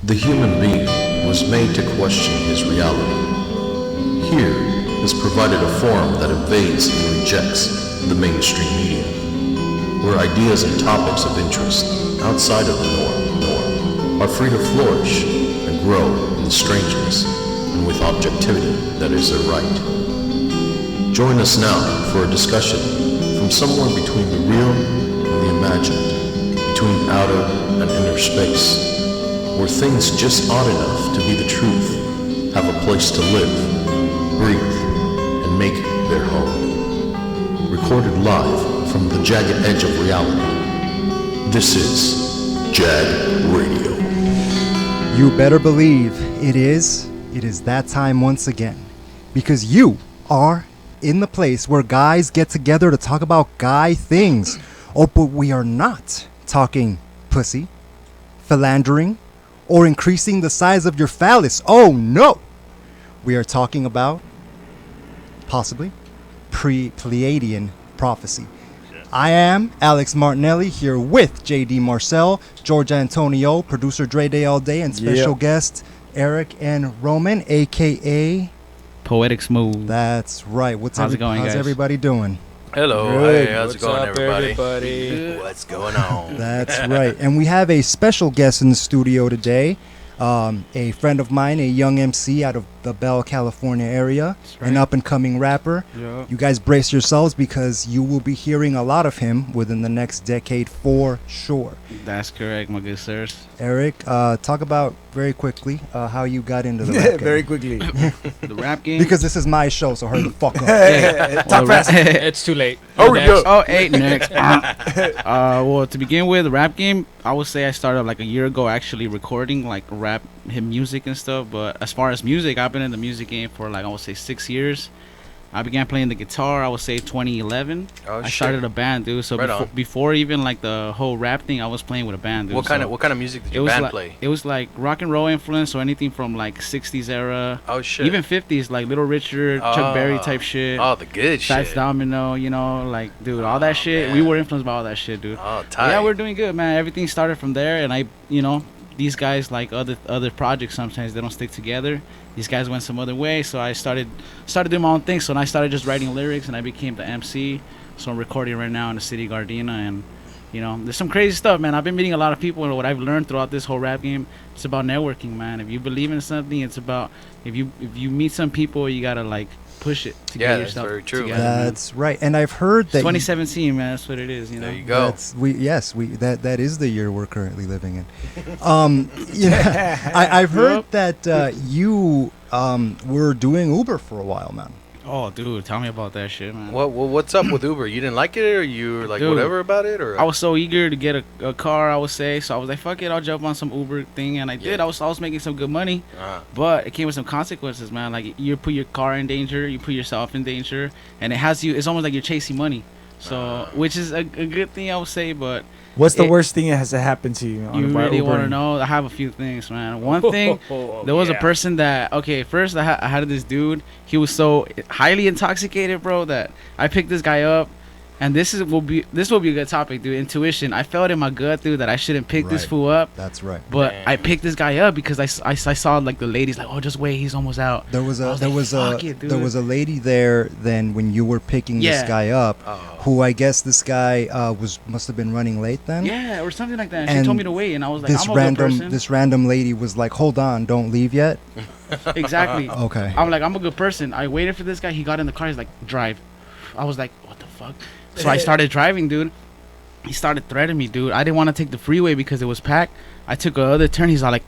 The human being was made to question his reality. Here is provided a forum that evades and rejects the mainstream media, where ideas and topics of interest outside of the norm are free to flourish and grow in the strangeness and with objectivity that is their right. Join us now for a discussion from somewhere between the real and the imagined, between outer and inner space, where things just odd enough to be the truth have a place to live, breathe, and make their home. Recorded live from the jagged edge of reality. This is JAG Radio. You better believe it is that time once again. Because you are in the place where guys get together to talk about guy things. Oh, but we are not talking pussy, philandering, or increasing the size of your phallus. Oh no! We are talking about, possibly, Pleiadian prophecy. I am Alex Martinelli here with JD Marcel, George Antonio, producer Dre Day All Day, and special guest Erick N. Roman, aka Poetic Smooth. That's right. How's it going, how's guys? everybody doing? Hello, Good. hey, how's it going, everybody? What's going on? That's right. And we have a special guest in the studio today. A friend of mine, a young MC out of the Bell, California area, right. an up-and-coming rapper. Yeah. You guys brace yourselves because you will be hearing a lot of him within the next decade for sure. That's correct, my good sirs. Eric, talk about very quickly how you got into the rap game. Very quickly. The rap game. Because this is my show, so hurry the fuck up. Talk fast. It's too late. Hurry up. Oh, hey, next. Well, to begin with, the rap game, I would say I started like a year ago actually recording like rap hip music and stuff. But as far as music, I've been in the music game for like I would say 6 years. I began playing the guitar, I would say 2011. Oh, I started a band, dude. So Right before even like the whole rap thing, I was playing with a band, dude. What kind of music did it your was band like, play? It was like rock and roll influence, so anything from like 60s era, Oh shit. even 50s, like Little Richard, Chuck Berry type shit. Oh, the good Fats shit. Domino, you know, like, dude, all that shit. man. We were influenced by all that shit, dude. Oh, But tight. yeah, we're doing good, man. Everything started from there, and these guys, like other projects, sometimes they don't stick together. These guys went some other way, so I started doing my own thing. So then I started just writing lyrics, and I became the MC. So I'm recording right now in the city of Gardena, and there's some crazy stuff, man. I've been meeting a lot of people, and what I've learned throughout this whole rap game, it's about networking, man. If you believe in something, it's about if you meet some people, you gotta like push it to Yeah, get that's yourself very true, together, man. man. That's right. And I've heard that 2017, man. That's what it is, There you go. that is the year we're currently living in. I've heard that you were doing Uber for a while, man. Oh, dude, tell me about that shit, man. What's up with Uber? You didn't like it, or you were like Dude, whatever about it, or? I was so eager to get a car, I would say. So I was like, fuck it, I'll jump on some Uber thing, and I did. Yeah. I was making some good money, Uh-huh. but it came with some consequences, man. Like you put your car in danger, you put yourself in danger, and it has you. It's almost like you're chasing money. So, which is a good thing, I would say, but. What's the worst thing that has happened to you? You really want to know? I have a few things, man. One thing, there was a person that, first I had this dude. He was so highly intoxicated, bro, that I picked this guy up. And this will be a good topic, dude. Intuition. I felt in my gut, dude, that I shouldn't pick this Right. fool up. That's right. But Damn. I picked this guy up because I saw like the ladies like, oh, just wait, he's almost out. There was I a was there like, was a "Fuck it, dude." there was a lady there then when you were picking this Yeah. guy up, Oh. who I guess this guy must have been running late then. Yeah, or something like that. And she And told me to wait, and I was like, This I'm a good random person. this random lady was like, "Hold on, don't leave yet." Exactly. Okay. I'm like, I'm a good person. I waited for this guy. He got in the car. He's like, drive. I was like, what the fuck? So I started driving, dude. He started threatening me, dude. I didn't want to take the freeway because it was packed. I took another turn. He's all like,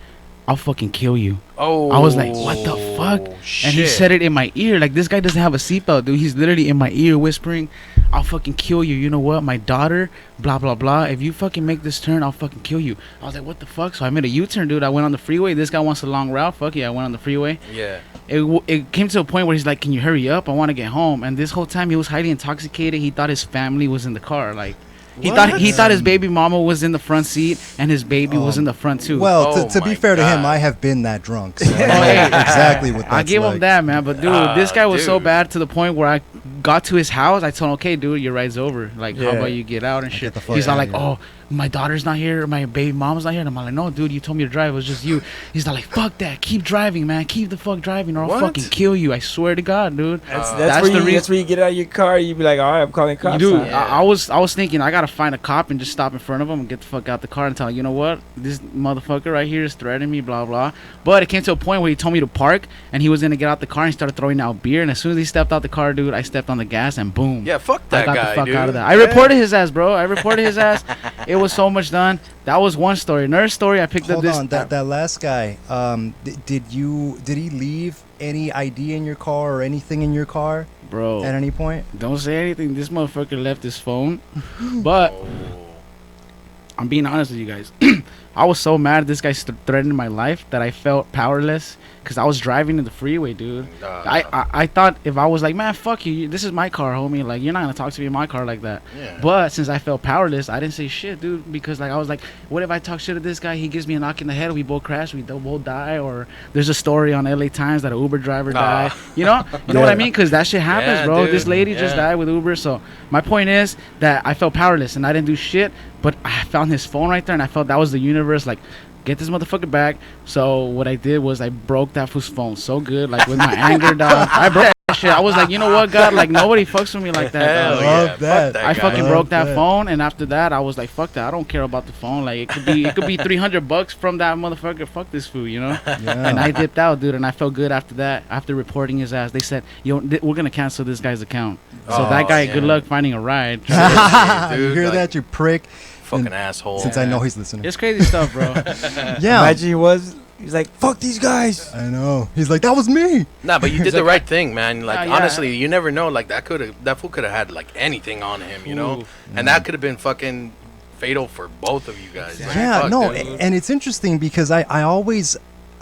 I'll fucking kill you. Oh. I was like, what the fuck? Shit. And he said it in my ear. Like, this guy doesn't have a seatbelt, dude. He's literally in my ear whispering, I'll fucking kill you. You know what? My daughter, blah, blah, blah. If you fucking make this turn, I'll fucking kill you. I was like, what the fuck? So I made a U-turn, dude. I went on the freeway. This guy wants a long route. Fuck yeah, I went on the freeway. Yeah. It came to a point where he's like, can you hurry up? I want to get home. And this whole time he was highly intoxicated. He thought his family was in the car. Like, He thought his baby mama was in the front seat and his baby was in the front too. Well, Oh to be my fair to him, God. I have been that drunk. So I know exactly what that's I give him like. that, man. But dude, this guy was so dude. bad to the point where I got to his house. I told him, okay, dude, your ride's over. Like, how Yeah. about you get out and shit? the fuck He's all outta like, here. oh, my daughter's not here. My baby mom's not here. And I'm like, no, dude, you told me to drive. It was just you. He's not like, fuck that. Keep driving, man. Keep the fuck driving or I'll What? fucking kill you. I swear to God, dude. That's That's where the you, reason- that's where you get out of your car. You be like, all right, I'm calling cops. Dude, now. I was thinking I gotta find a cop and just stop in front of him and get the fuck out the car and tell him, you know what, this motherfucker right here is threatening me, blah blah. But it came to a point where he told me to park and he was gonna get out the car and he started throwing out beer. And as soon as he stepped out the car, dude, I stepped on the gas and boom. Yeah, fuck I that got guy, the fuck dude. out of there. I reported his ass, bro. I reported his ass. It was so much done. That was one story. Another story, I picked up Hold this. on, that last guy. Did he leave any ID in your car or anything in your car Bro, at any point? don't say anything. This motherfucker left his phone. But Oh. I'm being honest with you guys. I was so mad this guy threatened my life that I felt powerless because I was driving in the freeway, dude. I thought if I was like, man, fuck you, this is my car, homie. Like, you're not gonna talk to me in my car like that. Yeah. But since I felt powerless, I didn't say shit, dude, because like I was like, what if I talk shit to this guy? He gives me a knock in the head, we both crash, we both die. Or there's a story on LA Times that an Uber driver died. You know what I mean? Because that shit happens, Yeah, bro. dude. This lady just Yeah. died with Uber. So my point is that I felt powerless and I didn't do shit. But I found his phone right there, and I felt that was the universe, like, get this motherfucker back. So what I did was I broke that fool's phone so good, like with my anger, dog. I broke that shit. I was like, you know what, God, like nobody fucks with me like that, Hell dog. Love yeah, that. fuck I guy. fucking Love broke that that. phone, and after that, I was like, fuck that. I don't care about the phone. Like it could be $300 from that motherfucker. Fuck this fool, you know. Yeah. And I dipped out, dude, and I felt good after that. After reporting his ass, they said, yo, we're gonna cancel this guy's account. So Oh, that guy, yeah. good luck finding a ride. you Dude, hear like- that, you prick? Fucking And asshole. Since I know he's listening. It's crazy stuff, bro. Yeah. Imagine he's like, fuck these guys. I know. He's like, that was me. Nah, but you did the right thing, man. Like yeah. honestly, you never know. Like that fool could have had like anything on him, you know, Ooh. and that could have been fucking fatal for both of you guys. Like, Yeah, fuck, no, dude. and it's interesting because I always,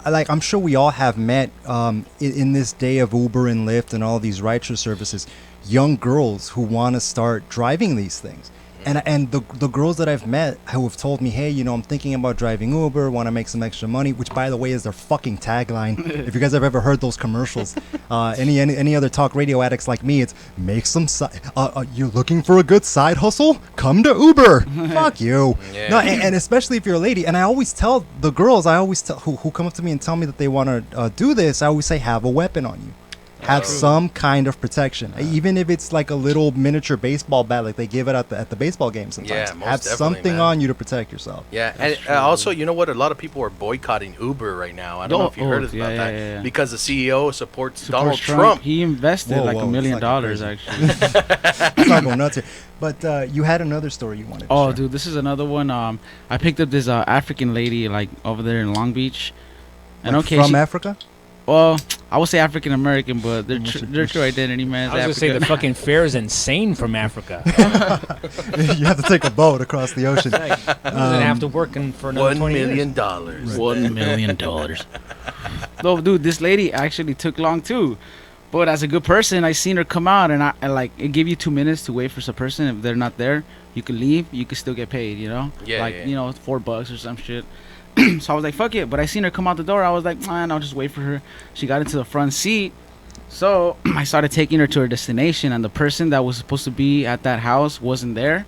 like, I'm sure we all have met in this day of Uber and Lyft and all these rideshare services, young girls who want to start driving these things. And the girls that I've met who have told me, hey, you know, I'm thinking about driving Uber, want to make some extra money, which, by the way, is their fucking tagline. If you guys have ever heard those commercials, any other talk radio addicts like me, it's make some you're looking for a good side hustle? Come to Uber. Fuck you. Yeah. No, and especially if you're a lady. And I always tell the girls, who come up to me and tell me that they want to do this, I always say, have a weapon on you. Have some kind of protection, even if it's like a little miniature baseball bat, like they give it at the baseball game sometimes. Yeah, most have definitely, something man. on you to protect yourself. Yeah, and also, you know what? A lot of people are boycotting Uber right now. I don't know if you heard about that yeah. because the CEO supports Supports Donald Trump. He invested Whoa, like whoa, $1 million, it's like crazy. actually. It's not going nuts here. But you had another story you wanted to Oh, share. dude, this is another one. I picked up this African lady like over there in Long Beach. And Like okay, from Africa? well, I would say African American, but their true identity, man, is I was gonna say the African. fucking fare is insane from Africa. You have to take a boat across the ocean. Like, he doesn't have to work for another $1 20 million. years. $1 million. No, dude, this lady actually took long too. But as a good person, I seen her come out, and I like it give you 2 minutes to wait for some person. If they're not there, you can leave. You can still get paid. You know, Yeah, like yeah. you know, $4 or some shit. So I was like, fuck it. But I seen her come out the door. I was like, man, I'll just wait for her. She got into the front seat. So I started taking her to her destination, and the person that was supposed to be at that house wasn't there.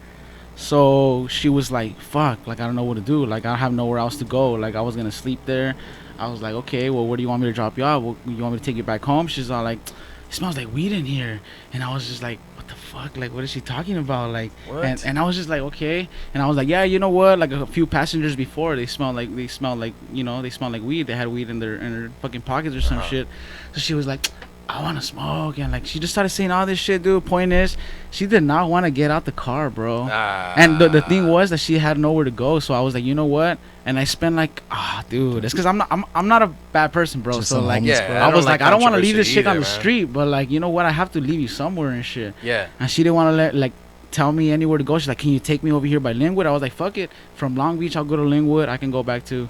So she was like, fuck, like I don't know what to do. Like I have nowhere else to go. Like I was gonna sleep there. I was like, okay, well, where do you want me to drop you off? You want me to take you back home? She's all like, it smells like weed in here. And I was just like, what the fuck? Like, what is she talking about? Like, What? and I was just like, okay. And I was like, yeah, you know what? Like a few passengers before, they smelled like weed. They had weed in their fucking pockets or some shit. So she was like, I want to smoke. And like, she just started saying all this shit, dude. Point is, she did not want to get out the car, bro. And the thing was that she had nowhere to go. So I was like, you know what? And I spent like, dude, it's because I'm not a bad person, bro. Just so some like, homeless Yeah, bro. I was like, I don't want to leave this controversy shit on either, the man. street, but like, you know what? I have to leave you somewhere and shit. Yeah. And she didn't want to tell me anywhere to go. She's like, can you take me over here by Linwood? I was like, fuck it. From Long Beach, I'll go to Linwood. I can go back to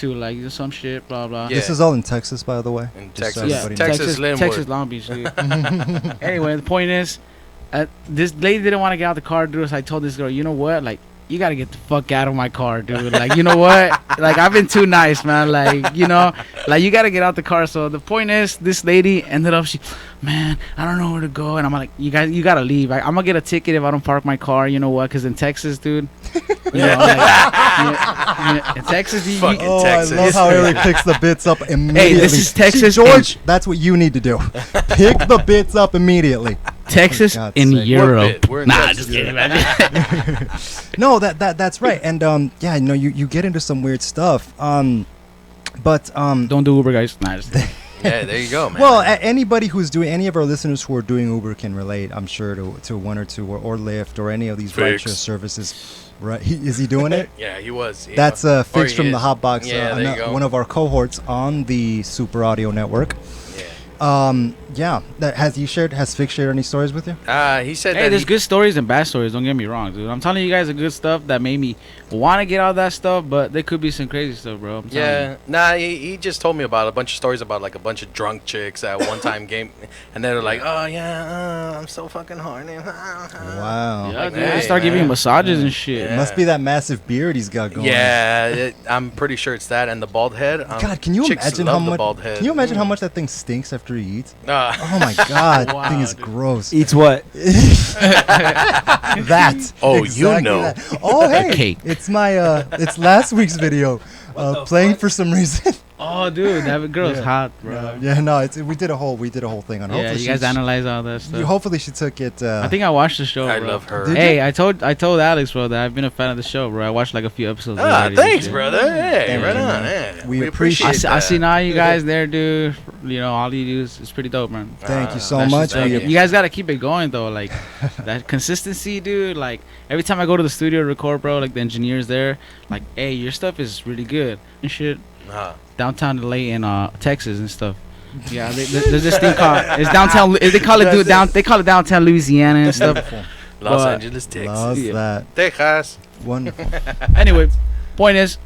like some shit, blah blah. Yeah. This is all in Texas, by the way. In Just so Texas. Yeah, everybody knows. Texas, Linwood. Texas, Long Beach, dude. Anyway, the point is, this lady didn't want to get out the car, dude. So I told this girl, you know what, like, you gotta get the fuck out of my car, dude. Like, you know what? Like, I've been too nice, man. Like, you know, like, you gotta get out the car. So the point is, this lady ended up, man, I don't know where to go. And I'm like, you gotta leave. I'm gonna get a ticket if I don't park my car. You know what? Because in Texas, dude. Yeah. Like, in Texas, Fucking Texas. I love how Eric picks the bits up immediately. Hey, this is Texas. See, George, that's what you need to do. Pick the bits up immediately. Texas God's in sake. Europe. We're in Nah, Texas, just kidding, yeah. man. No, that's right. And yeah, no, you get into some weird stuff. But Don't do Uber, guys. Nah, just kidding. Yeah, there you go, man. well, anybody who's doing, any of our listeners who are doing Uber can relate, I'm sure, to one or two or Lyft or any of these Fix. rideshare services. Right? Is he doing it? Yeah, he was. Yeah. That's Or Fix he from the is. Hotbox, Yeah, there you go. one of our cohorts on the Super Audio Network. Yeah. Has Fix shared any stories with you? He said Hey, that there's good stories and bad stories. Don't get me wrong, dude. I'm telling you guys the good stuff that made me want to get out of that stuff, but there could be some crazy stuff, bro. I'm telling Yeah, you. nah, he just told me about a bunch of stories about like a bunch of drunk chicks at one time game, and they're like, oh yeah, I'm so fucking horny. Wow. Yeah, Like, dude. hey, They start giving you man. massages and shit. Yeah. Must be that massive beard he's got going. Yeah, I'm pretty sure it's that and the bald head. God, can you chicks imagine love how the much? bald head. Can you imagine how much that thing stinks after he eats? Uh, Oh my god, Wow, that thing is dude. gross. Eats what? That. Oh, you Exactly know. that. Oh, hey, cake. it's my it's last week's video playing for some reason. Oh, dude, that girl's Yeah. hot, bro. Yeah, no, we did a whole thing on. Yeah, Hopefully you guys she, analyze all that stuff. hopefully she took it. I think I watched the show, I bro. love her. Did Hey, I told Alex, bro, that I've been a fan of the show, bro. I watched like a few episodes. already and Thanks, shit. brother. Hey, Thank right you, on. man. Yeah. We appreciate I see now you guys there, dude. You know, all you do is it's pretty dope, man. Thank you so That's much. just dope. thank You guys gotta keep it going though, like that consistency, dude. Like every time I go to the studio to record, bro, like the engineers there, like, hey, your stuff is really good and shit. Downtown LA and Texas and stuff. Yeah, there's this thing called it's downtown. They call it They call it downtown Louisiana and stuff. Los But- Angeles, Texas. Love Yeah. that. Texas. Wonderful. Anyway, point is,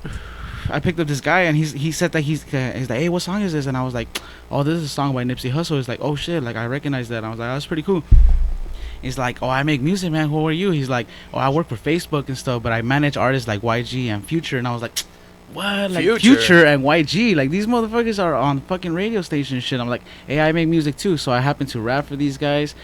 I picked up this guy and he said that he's like, hey, what song is this? And I was like, oh, this is a song by Nipsey Hussle. He's like, oh shit, like I recognize that. And I was like, oh, that's pretty cool. He's like, oh, I make music, man. Who are you? He's like, oh, I work for Facebook and stuff, but I manage artists like YG and Future. And I was like, what? Like Future and YG? Like these motherfuckers are on fucking radio station and shit. I'm like, hey, I make music too. So I happen to rap for these guys.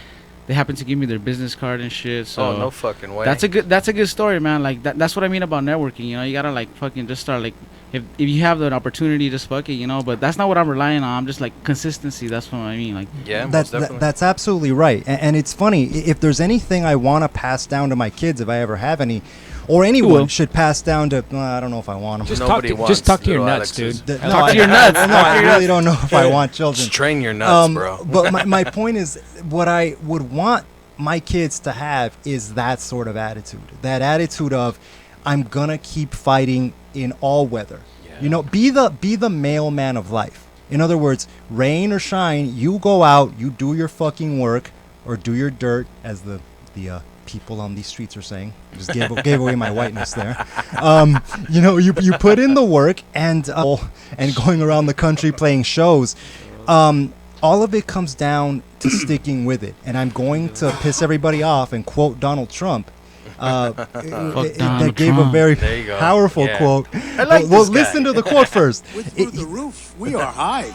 They happen to give me their business card and shit. So Oh, no fucking way. that's a good story, man. Like that's what I mean about networking. You know, you gotta like fucking just start like if you have the opportunity, just fuck it. You know, but that's not what I'm relying on. I'm just like consistency. That's what I mean. Like Yeah, That's most definitely. that's absolutely right. And it's funny, if there's anything I want to pass down to my kids, if I ever have any, or anyone will. should pass down to, I don't know if I want them. Just Nobody talk to wants your little nuts, Alexes. dude. No, Talk to your nuts. No, Talk to I your really don't know if I want children. Strain your nuts, bro. But my point is, what I would want my kids to have is that sort of attitude. That attitude of, I'm gonna keep fighting in all weather. Yeah. You know, be the mailman of life. In other words, rain or shine, you go out, you do your fucking work, or do your dirt, as the people on these streets are saying. Just gave away my whiteness there. You know, you put in the work, and going around the country playing shows. All of it comes down to sticking with it. And I'm going to piss everybody off and quote Donald Trump. That Donald gave a Trump. very There you go. powerful Yeah. quote. I like Well, this guy. listen to the quote first. We're through the roof. We are high.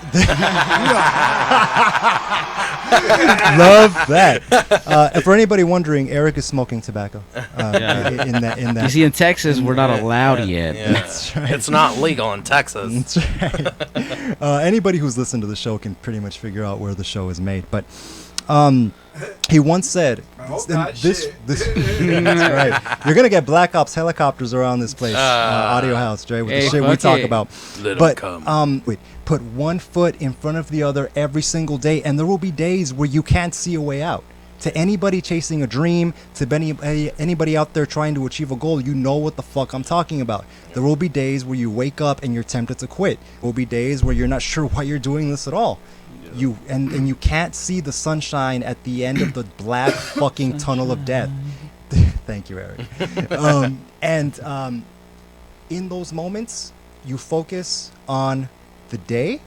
Love that. And for anybody wondering, Eric is smoking tobacco. Yeah. In that. you see, in Texas, we're not allowed yet. Yeah. That's right. It's not legal in Texas. That's right. Anybody who's listened to the show can pretty much figure out where the show is made. But he once said, this that's right. You're gonna get Black Ops helicopters around this place, Audio House, Dre, with Hey, the shit we fuck talk it. about. Let 'em But come. put one foot in front of the other every single day, and there will be days where you can't see a way out. To anybody chasing a dream, to anybody out there trying to achieve a goal, you know what the fuck I'm talking about. There will be days where you wake up and you're tempted to quit. There will be days where you're not sure why you're doing this at all. You and you can't see the sunshine at the end of the black fucking tunnel of death. Thank you, Eric. In those moments, you focus on the day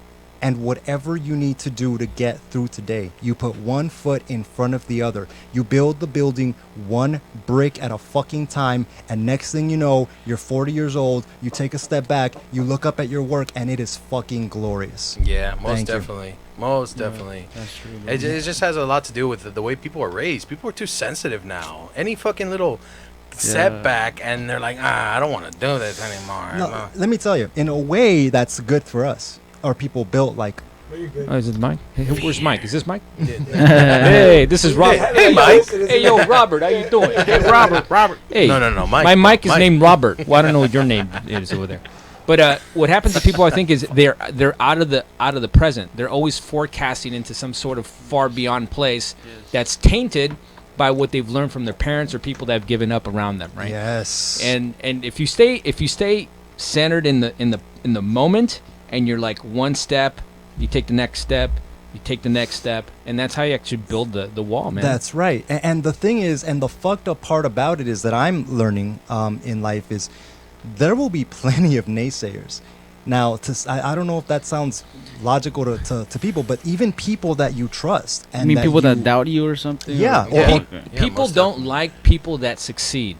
And whatever you need to do to get through today, you put one foot in front of the other. You build the building one brick at a fucking time, and next thing you know, you're 40 years old, you take a step back, you look up at your work, and it is fucking glorious. Yeah, most Thank you. definitely. Most definitely. That's true. It just has a lot to do with the way people are raised. People are too sensitive now. Any fucking little setback, and they're like, I don't want to do this anymore. No, let me tell you, in a way, that's good for us. Or people built like. Oh, is it Mike? Hey, where's Mike? Is this Mike? Hey, this is Robert. Hey, Mike. Hey, yo, Robert, how you doing? Hey, Robert. Hey, No, Mike. my mic is Mike. named Robert. Well, I don't know what your name is over there. But what happens to people, I think, is they're out of the present. They're always forecasting into some sort of far beyond place that's tainted by what they've learned from their parents or people that have given up around them, right? Yes. And if you stay centered in the moment, and you're like one step, you take the next step, you take the next step, and that's how you actually build the wall, man. That's right. And the thing is, and the fucked up part about it is that I'm learning in life is there will be plenty of naysayers. Now, I don't know if that sounds logical to people, but even people that you trust. And I mean, people that doubt you or something? Yeah. People don't like people that succeed.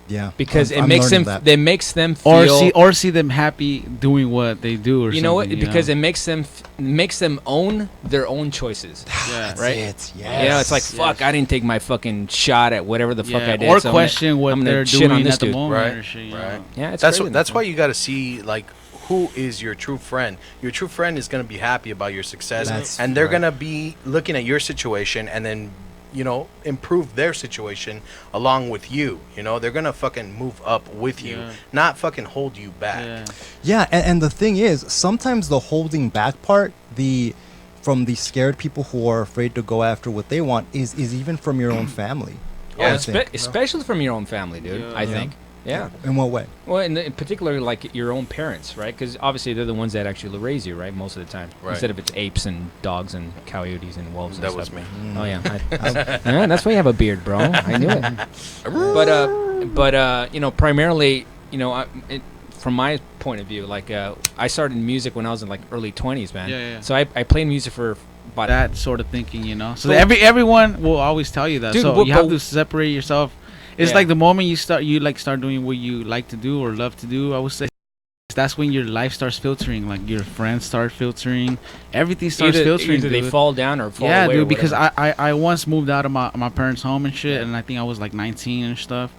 Yeah. Because I'm makes learning them that. it makes them feel Or see them happy doing what they do or you know what? something, Because it makes them own their own choices. Yeah. That's right? it. Yes. You know, it's like fuck. I didn't take my fucking shot at whatever the fuck I did. Or so question what I'm gonna they're shit on doing this at the dude. moment Right, or shit. right. Yeah, it's That's crazy. that's why you got to see like who is your true friend. Your true friend is gonna be happy about your success, That's and they're right. gonna be looking at your situation and then improve their situation along with you. They're gonna fucking move up with you, not fucking hold you back. Yeah, and the thing is, sometimes the holding back part, from the scared people who are afraid to go after what they want, is even from your own family. Yeah. I think. Especially from your own family, dude. I think. Yeah. In what way? Well, in particular, like your own parents, right? Because obviously they're the ones that actually raise you, right? Most of the time, Right. instead of it's apes and dogs and coyotes and wolves. That and was stuff. me. Oh yeah. Yeah, that's why you have a beard, bro. I knew it. But primarily, from my point of view, like I started music when I was in like early 20s, man. Yeah. So I played music for about That sort of thinking, So everyone will always tell you that. Dude, So you have to separate yourself. It's Yeah. like the moment you start doing what you like to do or love to do, I would say that's when your life starts filtering. Like your friends start filtering, everything starts filtering. Either they dude. fall down or fall Yeah, away. or dude. Because whatever. I once moved out of my parents' home and shit, and I think I was like 19 and stuff.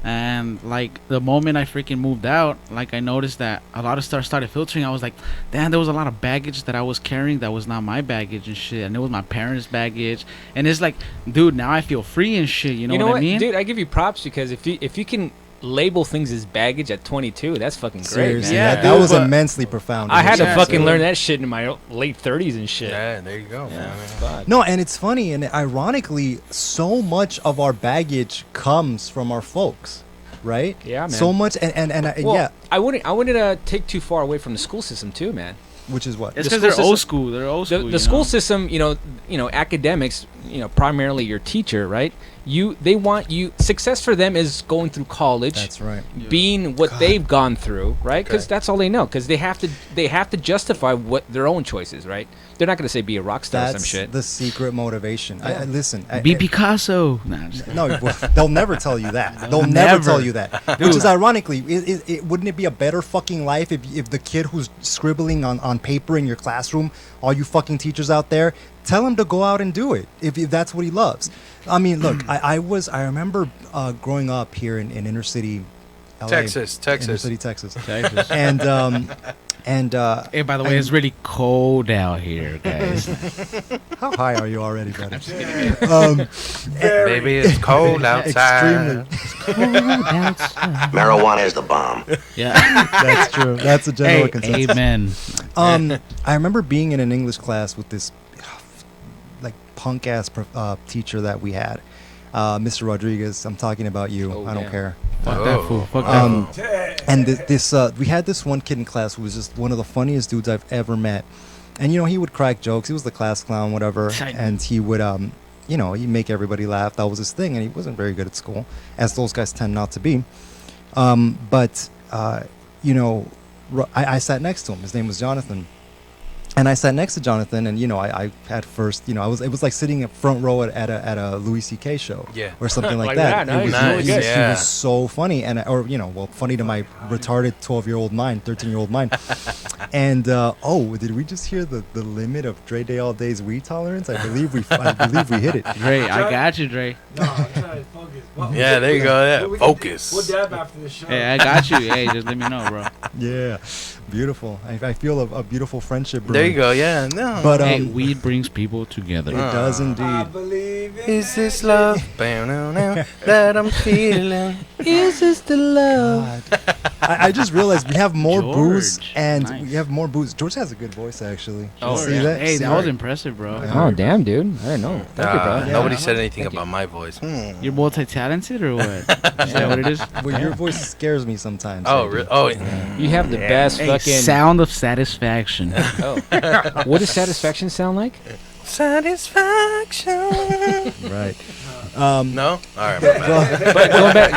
And like the moment I freaking moved out, like I noticed that a lot of stuff started filtering. I was like, damn, there was a lot of baggage that I was carrying that was not my baggage and shit, and it was my parents' baggage. And it's like, dude, now I feel free and shit. You know what I mean? Dude? I give you props because if you can label things as baggage at 22, that's fucking great, Seriously, man. Yeah, that dude, was but immensely profound. I had to Yeah, fucking so- learn that shit in my late 30s and shit. Yeah, there you go, man. Fuck. No, and it's funny, and ironically, so much of our baggage comes from our folks, right? Yeah, man. So much, and Well, yeah, I wouldn't take too far away from the school system too, man. which is what? It's The because they're school old system- school. They're old The, school. the school system, academics, primarily your teacher, right? They want you. Success for them is going through college. That's right. Being what they've gone through, right? Because Okay. that's all they know. Because they have to justify what their own choices, right? They're not going to say be a rock star or some That's shit. the secret motivation. I listen. Be Picasso. Nah, I'm just kidding. No, well, they'll never tell you that. They'll never tell you that. Which is ironically, wouldn't it be a better fucking life if the kid who's scribbling on paper in your classroom, all you fucking teachers out there, tell him to go out and do it if that's what he loves. I mean, look, I remember growing up here in inner city, LA, Texas. inner city Texas, Texas. and Hey, by the way, it's really cold out here, guys. how high are you already, brother? Baby, it's cold outside. Extremely. Marijuana is the bomb. Yeah. That's true. That's a general Hey, consensus. amen. I remember being in an English class with this like punk ass teacher that we had, Mr. Rodriguez. I'm talking about you. Oh, I don't damn. care. Fuck that fool. Fuck that fool. And we had this one kid in class who was just one of the funniest dudes I've ever met. And he would crack jokes. He was the class clown, whatever. And he would he'd make everybody laugh. That was his thing. And he wasn't very good at school, as those guys tend not to be. I sat next to him. His name was Jonathan. And I sat next to Jonathan, and I at first, it was like sitting in front row at a Louis C.K. show, or something like that. Nice. It was, Nice. he was so funny, and funny to my retarded 12-year-old mind, 13-year-old mind. And did we just hear the limit of Dre Day All Day's weed tolerance? I believe we hit it. Dre, I got you, Dre. No, I'm trying to focus. Yeah, there you go. Yeah, focus. We'll dab after the show. Hey, I got you. Hey, just let me know, bro. Yeah, beautiful. I feel a beautiful friendship. There you go. Yeah, no. But Hey, weed brings people together. it does I indeed. believe in Is this love that I'm feeling? Is this the love? God. I just realized we have more booze, George. and Nice. we have more booze. George has a good voice, actually. Oh, See yeah. that? Hey, See that was that? impressive, bro. Oh, damn, dude. I didn't know. Thank you, bro. Nobody Yeah. said anything Thank you. about my voice. You're multi-talented or what? Is that what it is? Well, your voice scares me sometimes. Oh, Sadie. really? Oh, You have the best Hey, fucking. sound of satisfaction. Oh. What does satisfaction sound like? satisfaction. Right. No? All right. My bad. But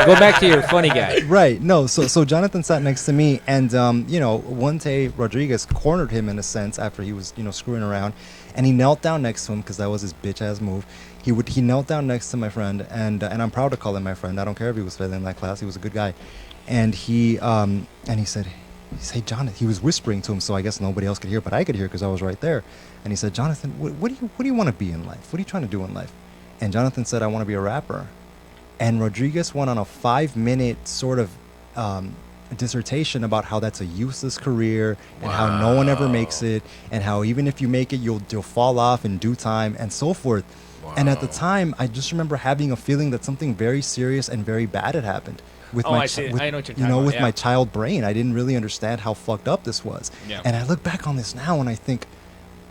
go back to your funny guy. Right. No. So Jonathan sat next to me, and one day Rodriguez cornered him in a sense after he was screwing around, and he knelt down next to him because that was his bitch ass move. He knelt down next to my friend, and I'm proud to call him my friend. I don't care if he was failing that class. He was a good guy, and he said, "Hey, Jonathan." He was whispering to him, so I guess nobody else could hear, but I could hear because I was right there. And he said, "Jonathan, what do you want to be in life? What are you trying to do in life?" And Jonathan said, "I want to be a rapper." And Rodriguez went on a 5-minute sort of dissertation about how that's a useless career and how no one ever makes it, and how even if you make it, you'll fall off in due time and so forth. And at the time, I just remember having a feeling that something very serious and very bad had happened with I see. I know what you're talking about, with yeah. my child brain. I didn't really understand how fucked up this was. Yeah. And I look back on this now and I think,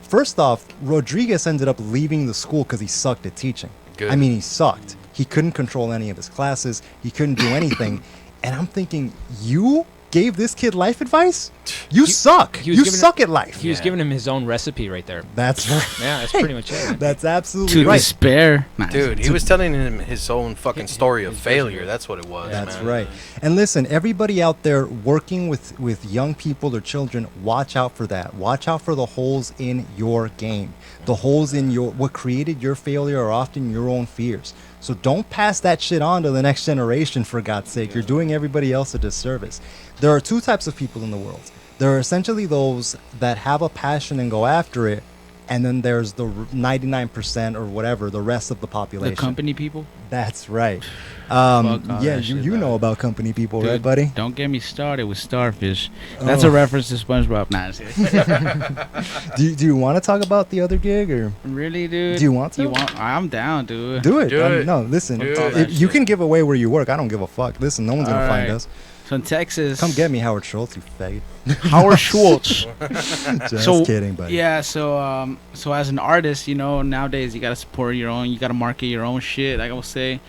first off, Rodriguez ended up leaving the school because he sucked at teaching. Good. I mean, he sucked. He couldn't control any of his classes. He couldn't do anything. And I'm thinking, you gave this kid life advice? You suck. he was You giving suck at life. He was giving him his own recipe right there. That's right. Yeah, that's pretty much it. Man. That's absolutely To right. despair. Dude, he was telling him his own fucking story of failure. That's what it was. That's man. right. And listen, everybody out there working with young people or children, watch out for that. Watch out for the holes in your game. The holes in what created your failure are often your own fears. So don't pass that shit on to the next generation, for God's sake. You're doing everybody else a disservice. There are two types of people in the world. There are essentially those that have a passion and go after it, and then there's the 99% or whatever, the rest of the population. The company people? That's right. Fuck all Yeah, that shit, you know dog. about company people, Dude, right, buddy? Don't get me started with starfish. That's Oh. a reference to SpongeBob. Nah, just kidding. Do you want to talk about the other gig, or Really, dude? do you want to? I'm down, dude. Do it. Do it. No, listen. Do it. You can give away where you work. I don't give a fuck. Listen, no one's gonna find Alright. us. So in Texas, Come get me, Howard Schultz, you faggot. Howard Schultz. Just So, kidding, buddy. Yeah, so as an artist, nowadays you gotta support your own, you gotta market your own shit, like I will say.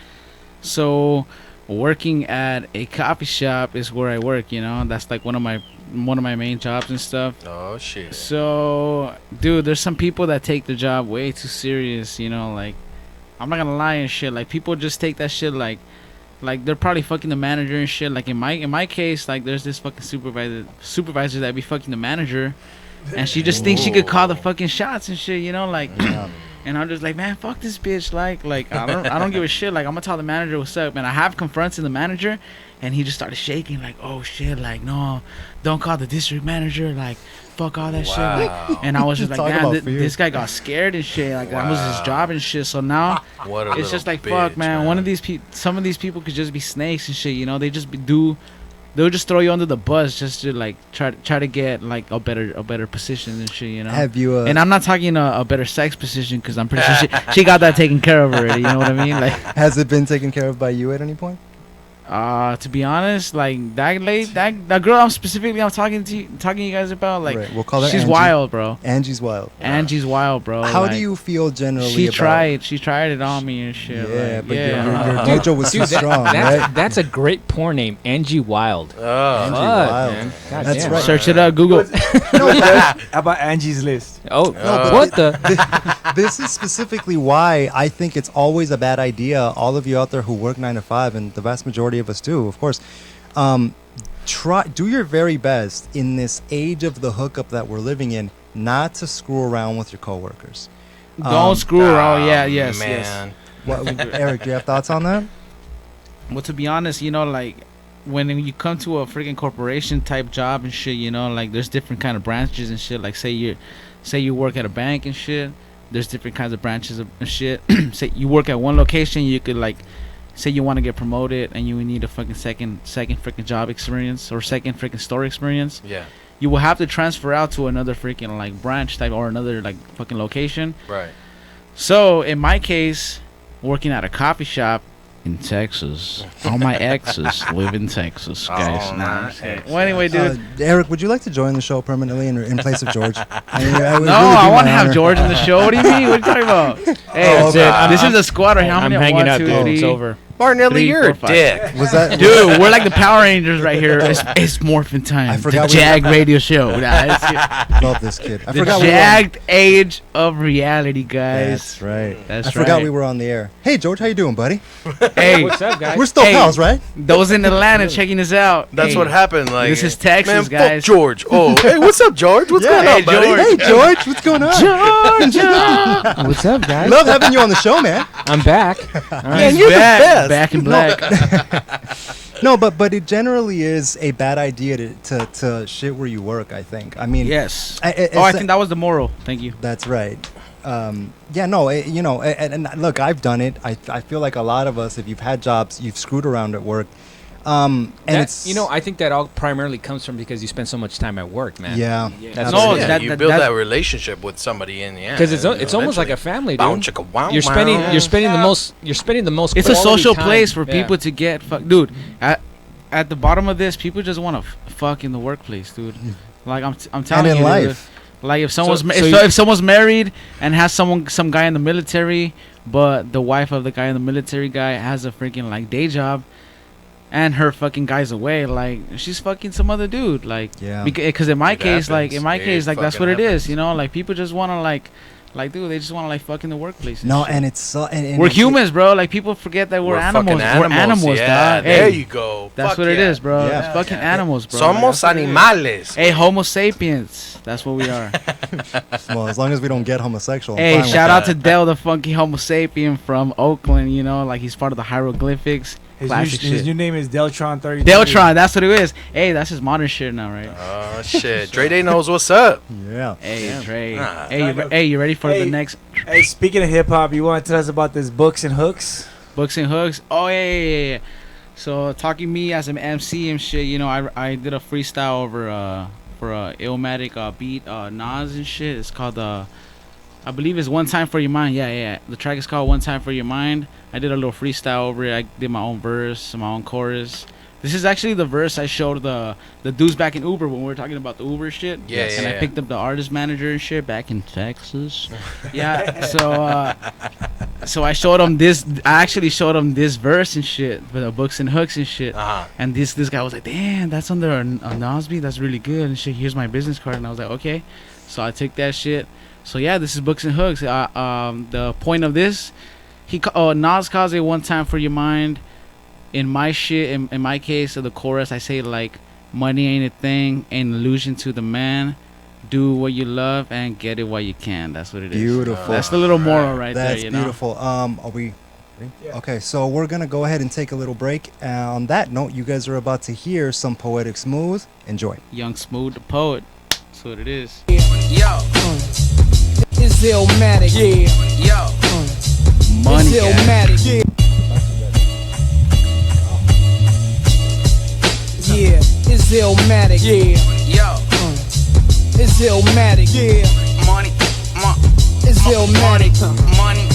So working at a coffee shop is where I work, that's like one of my main jobs and stuff. Oh, shit. So dude, there's some people that take their job way too serious, like I'm not gonna lie and shit, like people just take that shit like they're probably fucking the manager and shit. Like in my case, like there's this fucking supervisor that be fucking the manager, and she just thinks she could call the fucking shots and shit, And I'm just like, man, fuck this bitch. Like I don't give a shit. Like I'm gonna tell the manager what's up, and I have confronted the manager, and he just started shaking, like, oh shit, like no, don't call the district manager, like fuck all that shit. Like, and I was just like, Talk man, about fear. this guy got scared and shit. Like that was his job and shit. So now. What a It's just little like fuck, bitch, man. One of these some of these people could just be snakes and shit. They just they'll just throw you under the bus just to like try to get like a better position and shit. Have you? And I'm not talking a better sex position because I'm pretty sure she got that taken care of already. You know what I mean? Like, has it been taken care of by you at any point? to be honest, like that girl I'm talking to you guys about, like, Right, we'll call her she's Angie. wild, bro. Angie's wild. Angie's wild, bro. How like, do you feel generally? She about, tried it on me and shit. Yeah, like, but yeah. your mojo was too strong, right? That's a great porn name, Angie Wild. Oh. Angie Fuck, Wild. man. God That's damn. right. Search it up, Google. How about Angie's List? Oh, but what the? This is specifically why I think it's always a bad idea. All of you out there who work 9 to 5, and the vast majority of us do, of course. Do your very best in this age of the hookup that we're living in not to screw around with your coworkers. Don't screw around. Yeah, yes, man. What, Eric, do you have thoughts on that? Well, to be honest, like when you come to a freaking corporation type job and shit, like there's different kind of branches and shit. Like say you work at a bank and shit. There's different kinds of branches and shit. Say you work at one location, you could like, say you want to get promoted and you need a fucking second freaking job experience or second freaking store experience. Yeah. You will have to transfer out to another freaking like branch type or another like fucking location. Right. So in my case, working at a coffee shop in Texas, all my exes live in Texas, guys. Well, anyway, dude. Eric, would you like to join the show permanently in place of George? No, I want to have George in the show. What do you mean? What are you talking about? Hey, this is a squad. How many? I'm hanging One, up, two, dude. three. It's over. Martinelli, you're a 4, 5. dick. Was that Dude, we're like the Power Rangers right here. It's morphin' time. I forgot the we- JAG radio show. Love this kid. I The forgot jagged age of reality, guys. That's right. That's I forgot right. we were on the air. Hey, George, how you doing, buddy? Hey, What's up, guys? We're still Hey. pals, right? those in Atlanta checking us out. That's Hey, what happened. Like this is Texas, man, guys. Fuck George. Oh, hey, what's up, George? What's going Hey, on, buddy? George. Hey, George, what's going on? Georgia. What's up, guys? Love having you on the show, man. I'm back. Man, He's you're the back, best. back in black. No, but it generally is a bad idea to shit where you work, I think. I mean, Yes. I I think that was the moral. Thank you. that's right. Yeah, no, and look, I've done it. I feel like a lot of us, if you've had jobs, you've screwed around at work. And it's I think that all primarily comes from because you spend so much time at work, man. yeah. That's No, what it is. Yeah, that- you that- build that- that relationship with somebody in the end. Because it's almost like a family, dude. Bow, chicka, wow, You're spending the most. You're spending the most. It's a quality social time. place for Yeah. people to get dude. At the bottom of this, people just want to fuck in the workplace, dude. Like I'm telling And in you, life. dude, like if someone's So if someone's married and has some guy in the military, but the wife of the guy in the military guy has a freaking like day job, and her fucking guy's away, like she's fucking some other dude, like Yeah. Because in my It case, like happens. It that's fucking what it is, happens. like people just want to like dude, they just want to like fuck in the workplace. No, shit. and it's so. And We're it- humans, bro. Like people forget that we're animals. fucking We're animals, yeah, dog. there Hey, you go. that's Fuck what it yeah. is, bro. Yeah. It's fucking Yeah. animals, bro. Somos animales. Hey, Homo sapiens. That's what we are. Well, as long as we don't get homosexual. I'm Hey, fine with shout that. out to Dell, the funky Homo sapien from Oakland. Like he's part of the hieroglyphics. Classic His shit. new name is Deltron 30. Deltron, that's what it is. Hey, that's his modern shit now, right? Oh shit, Dre Day knows what's up. Yeah. Hey, Dre. Nah. Hey, you ready for the Hey. next Hey, speaking of hip hop, you want to tell us about this Books and Hooks? Books and Hooks? Oh yeah. So talking me as an MC and shit, I did a freestyle over for a Illmatic beat Nas and shit. It's called I believe it's One Time for Your Mind. Yeah. The track is called One Time for Your Mind. I did a little freestyle over it. I did my own verse, my own chorus. This is actually the verse I showed the dudes back in Uber when we were talking about the Uber shit. Yeah, And yeah, I yeah. picked up the artist manager and shit back in Texas. Yeah. So I showed him this. I actually showed him this verse and shit, with the Books and Hooks and shit. Uh-huh. And this guy was like, "Damn, that's under a Nosby. That's really good." And shit. Here's my business card. And I was like, "Okay." So I took that shit. So yeah, this is Books and Hooks. The point of this, Nas calls it One Time for Your Mind. In my shit, in my case of the chorus, I say like, money ain't a thing, ain't an illusion to the man. Do what you love and get it while you can. That's what it is. Beautiful. That's the little moral right That's there. beautiful. Are we? ready? Yeah. Okay, so we're gonna go ahead and take a little break. On that note, you guys are about to hear some Poetic Smooth. Enjoy. Young Smooth, the poet. That's what it is. Yo, it's Illmatic. Yeah, yo, Money. it's gang. Illmatic. Yeah. Yeah, it's Illmatic. Yeah, yo, it's Illmatic. Yeah, money, it's Illmatic. Money,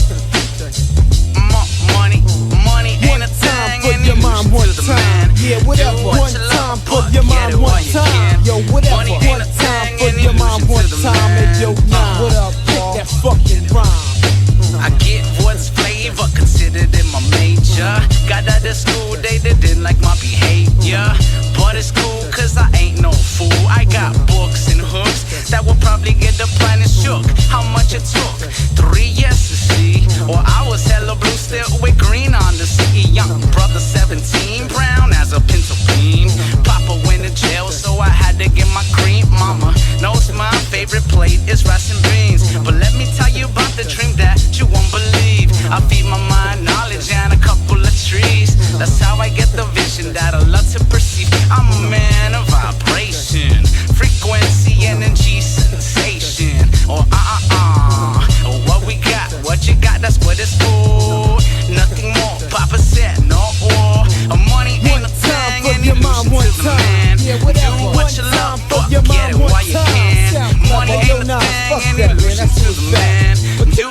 money ain't a thing. Put your mind one time. Yeah, whatever. One time, put your mind one time. Yo, whatever. One time, put your mind one time. And yo, nah, what up, Paul? That fucking rhyme. I get what's flavor considered in my major. Got out of school, they didn't like my behavior. But it's cool, cause I ain't no fool. I got books and hooks that will probably get the planet shook. How much it took? 3 years to see. Or I was hella blue, still with green on the sea. Young brother 17, brown as a pencil beam. Papa went to jail, so I had to get my cream. Mama knows my favorite plate is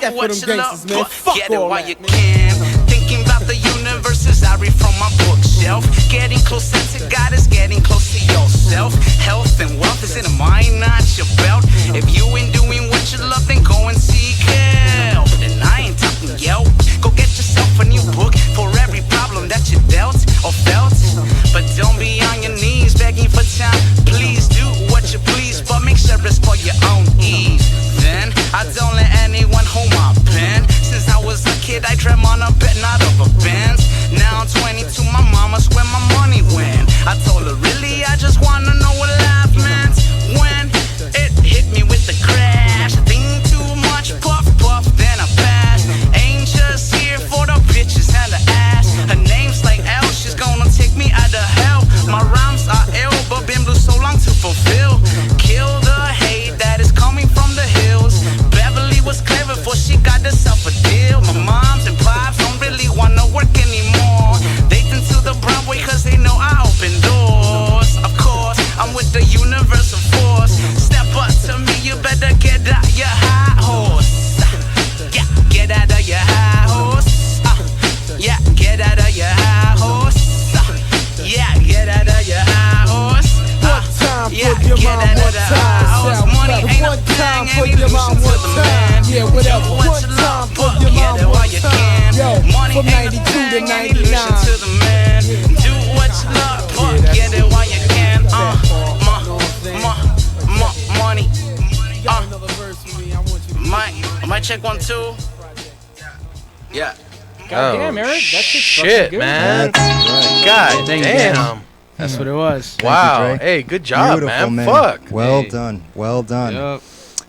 that for what them you love, gangsters, man. but Fuck get it all while that, you man. can. Thinking about the universe as I read from my bookshelf. Getting closer to God is getting close to yourself. Health and wealth is in the mind, not your belt. If you ain't doing what you love, then go and seek help. And I ain't talking Yelp. Go get yourself a new book for every problem that you dealt or felt. But don't be on your knees begging for time. Please do what you please, but make sure it's for your own ease. Then I don't let anyone hold my pen. Since I was a kid, I dreamt on a bed, not of a Benz. Now I'm 22, my mama's where my money went. I told her, really, I just wanna know what life meant. When it hit me with the crash, think too much, puff, puff, then I passed. Ain't just here for the bitches and the ass. Her name's like L, she's gonna take me out of hell. My rhymes are ill, but been blue so long to fulfill. Kill the hate that is coming from the hills. Beverly was clever before she got herself a deal. My moms and pops don't really wanna work anymore. They turn to the Broadway cause they know I open doors. Of course, I'm with the universal force. Step up to me, you better get out your high horse. Yeah, get out of your high horse. Yeah, get out of your high horse. Yeah, get out of your high horse. Yeah, get out of the high horse. Money ain't a thing, ain't illusion to the man. Yeah, whatever. Do what you love, but get it while you can. Money from ain't a 92 to thing, ain't 99. illusion to the man. Do what you love, but get it while you can. Money. Might check 1, 2. Yeah. God damn, Eric, that shit's shit, fucking good. man. That's God Thank you, damn. That's what it was. Wow. you, Dre. Hey, good job, Beautiful, man. Fuck. Well Hey. done. Well done. Yup.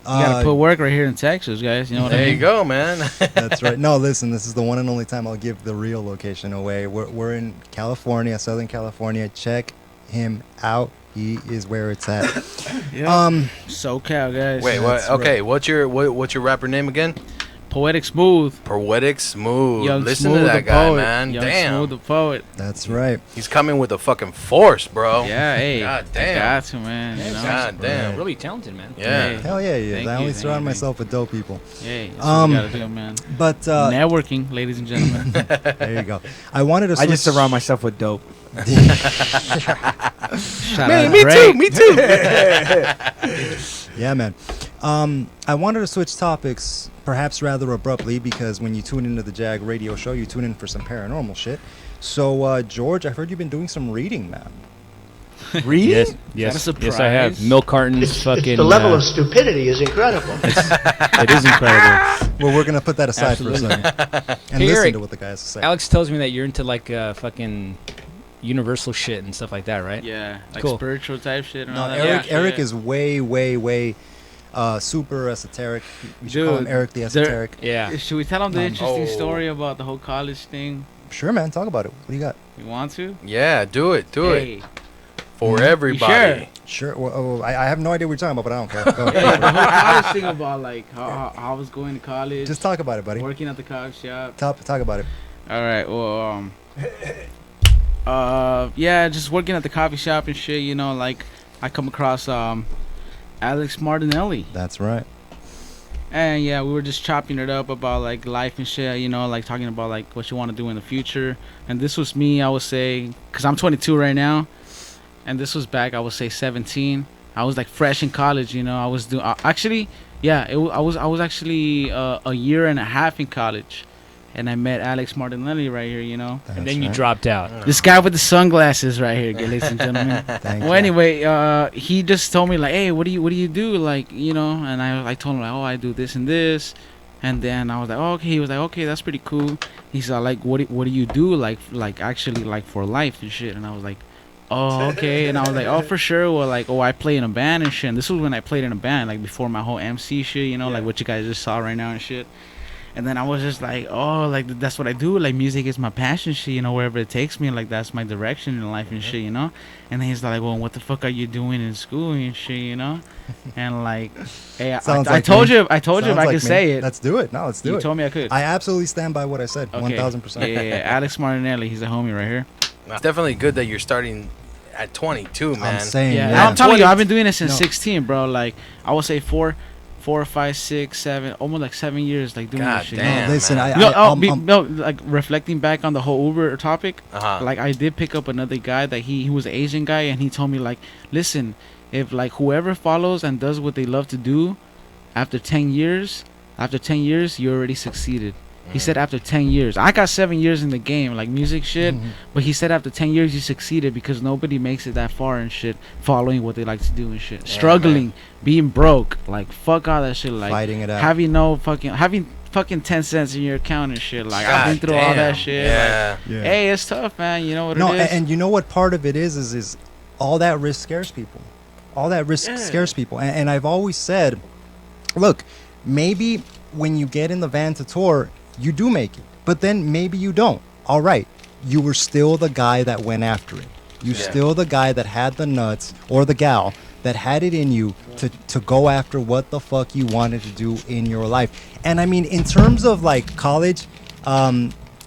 You gotta put work right here in Texas, guys. You know what I There mean? you go, man. That's right. No, listen, this is the one and only time I'll give the real location away. We're in California, Southern California. Check him out. He is where it's at. SoCal, guys. Wait, what? That's Okay, what's your rapper name again? Poetic Smooth. Poetic Smooth. Young Listen Smooth to the that guy, poet. man. Young Damn. Smooth the poet. That's right. He's coming with a fucking force, bro. Yeah, hey. God I damn. got to, man. You know? God damn. Really talented, man. Yeah. Hey. Hell yeah, he is. Thank I you, only thank surround you. myself with dope people. Hey, that's what you gotta do, man. But Networking, ladies and gentlemen. there you go. I wanted to. I just switch- surround myself with dope. Shout out Me Drake. too. Me too. Yeah, man. I wanted to switch topics, perhaps rather abruptly, because when you tune into the JAG radio show, you tune in for some paranormal shit. So, George, I've heard you've been doing some reading, man. Reading? Yes, Is yes, that a yes, I have. surprise? Milk cartons, fucking. The level of stupidity is incredible. it is incredible. Well, we're going to put that aside Absolutely. for a second and Hey, listen Eric, to what the guy has to say. Alex tells me that you're into like fucking universal shit and stuff like that, right? Yeah, like Cool. spiritual type shit. And No, all that. Eric, Yeah. Eric Yeah. is way super esoteric. We should call him Dude, Eric the there- esoteric. Yeah. Should we tell them the No. interesting Oh. story about the whole college thing? Sure, man. Talk about it. What do you got? You want to? Yeah, do it. Do it. Hey. For Mhm. everybody. Sure. Well, I have no idea what you're talking about, but I don't care. Go Hey, ahead. the whole college thing about like how I was going to college, Just talk about it, buddy. working at the coffee shop. Talk about it. All right. Well, yeah, just working at the coffee shop and shit. You know, like I come across Alex Martinelli, That's right. and yeah, we were just chopping it up about like life and shit. You know, like talking about like what you want to do in the future. And this was me, I would say, cause I'm 22 right now, and this was back, I would say 17. I was like fresh in college. You know, I was doing actually, yeah, I was actually a year and a half in college. And I met Alex Martinelli right here, you know. And then you dropped out. This guy with the sunglasses right here, ladies and gentlemen. Thank Well, you. anyway, he just told me like, hey, what do you do, like, you know? And I told him like, oh, I do this and this. And then I was like, oh, okay. He was like, okay, that's pretty cool. He's like, what do you do, like actually, like for life and shit? And I was like, oh, okay. And I was like, oh, for sure. Well, like, oh, I play in a band and shit. And this was when I played in a band, like before my whole MC shit, you know, like what you guys just saw right now and shit. And then I was just like, oh, like that's what I do. Like music is my passion, shit. You know, wherever it takes me, like that's my direction in life and shit. You know. And then he's like, well, what the fuck are you doing in school and shit? You know. And like, hey, Sounds I like told me. you, I told you if Sounds I like could me. say it. Let's do it. No, let's do You it. told me I could. I absolutely stand by what I said. Okay. 1000%. Yeah, Alex Martinelli, he's a homie right here. It's definitely good that you're starting at 22, man. I'm saying. Yeah, Yeah. I'm telling you, 20 I've been doing this since No. 16, bro. Like I would say four 4, 5, 6, 7, almost like 7 years, like doing God this shit. damn, Listen, man. No, like reflecting back on the whole Uber topic, Uh-huh. like I did pick up another guy that he was an Asian guy, and he told me like, listen, if like whoever follows and does what they love to do, after 10 years, you already succeeded. He said after 10 years. I got 7 years in the game, like music shit. But he said after 10 years you succeeded because nobody makes it that far and shit, following what they like to do and shit. Struggling, being broke, like fuck all that shit. Like Fighting it out. having fucking 10 cents in your account and shit. Like I've been God through all that damn. shit. Yeah. Like, hey, it's tough, man. You know what No, it is? and you know what part of it is all that risk scares people. All that risk scares people. And I've always said, look, maybe when you get in the van to tour, you do make it, but then maybe you don't. All right, you were still the guy that went after it. You still the guy that had the nuts, or the gal that had it in you to go after what the fuck you wanted to do in your life. And I mean, in terms of like college,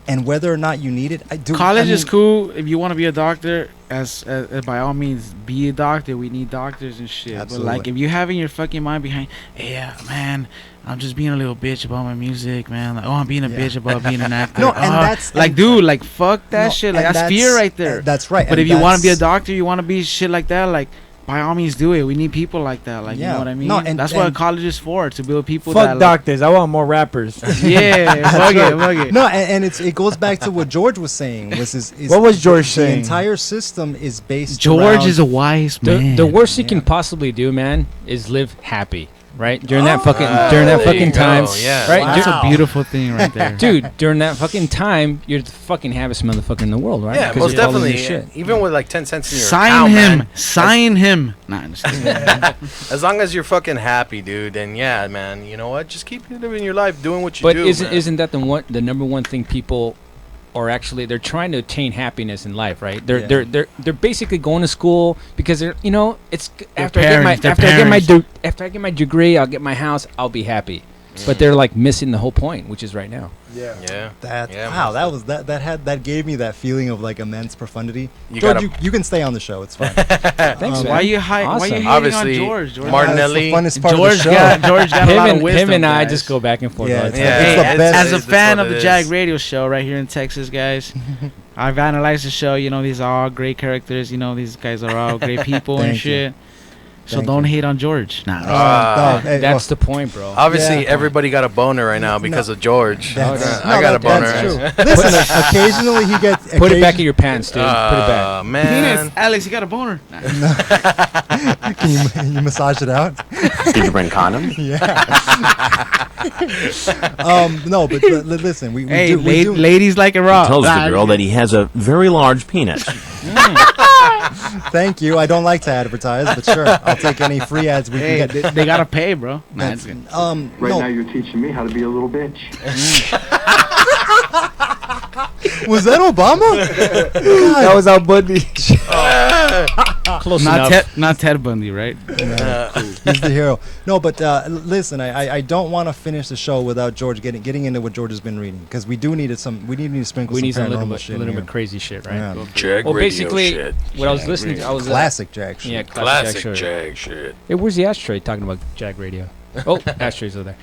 and whether or not you need it, College is cool if you want to be a doctor. As by all means, be a doctor. We need doctors and shit. Absolutely. But like, if you have in your fucking mind behind, yeah, man, I'm just being a little bitch about my music, man. Like, oh, I'm being a bitch about being an actor. No, and that's like, dude, like, fuck that No, shit. Like, and that's fear right there. That's right. But and if you want to be a that's- doctor, you want to be shit like that, like, by all means, do it. We need people like that. Like, you Yeah. know what I mean? No, and- that's what and- college is for, to build people Fuck that like, doctors. I want more rappers. yeah, fuck it. No, and it goes back to what George was saying. What was George the saying? entire system is based. George around, is a wise man. The worst you can possibly do, man, is live happy. Right during that fucking you time, go, yeah. right? Wow. That's a beautiful thing right there. Dude, during that fucking time, you're the fucking happiest motherfucker in the world, right? Yeah, 'Cause most you're following definitely. your shit. Even with like 10 cents in your Sign account, him. man, Sign him. Nah, I'm just kidding. as long as you're fucking happy, dude, then yeah, man. You know what? Just keep living your life, doing what you But do. isn't man. isn't that the number one thing people are actually they're trying to attain happiness in life, right? They're basically going to school because they're it's after I get my degree, I'll get my house, I'll be happy. But they're like missing the whole point, which is right now. Yeah. Wow, that gave me that feeling of like immense profundity. You George, gotta- you can stay on the show. It's fine. Thanks, man. Why you hating Awesome. on Obviously, George? Martinelli. That's the funnest part of George the show. got a lot of wisdom. him and I guys. just go back and forth. Yeah, all the it's time. like- Hey, it's the it's- best. As a That's fan what of the it JAG is. radio show right here in Texas, guys, I've analyzed the show. You know, these are all great characters. You know, these guys are all great people and Thank you. shit. So Thank don't hate on George. Nah. Hey, That's the point, bro. Obviously, Yeah. everybody got a boner right now because of George. That's- I got a boner. That's true. Listen, occasionally he gets. Put it back in your pants, dude. Put it back. Man. Alex, you got a boner? Nah. Can you massage it out? Did you bring condoms? No, but listen, we Hey, do. ladies like it raw. Tells the Nah, girl that he has a very large penis. Thank you. I don't like to advertise, but sure, I'll take any free ads we Hey, can get. they gotta pay, bro. Nah, it's good. No, you're teaching me how to be a little bitch. was that Obama? That was our buddy. Close Not enough. Not Ted Bundy, right? He's the hero. No, but listen, I don't want to finish the show without George getting into what George has been reading, because we need to sprinkle We some need some paranormal shit a in little here. bit crazy shit, right? Yeah. Jag Well, radio basically, shit. what I was listening to, I was Classic Jack shit. Yeah, Classic Jag shit. Jag shit. Hey, where's the ashtray? Talking about Jag Radio. Oh, ashtray's over there.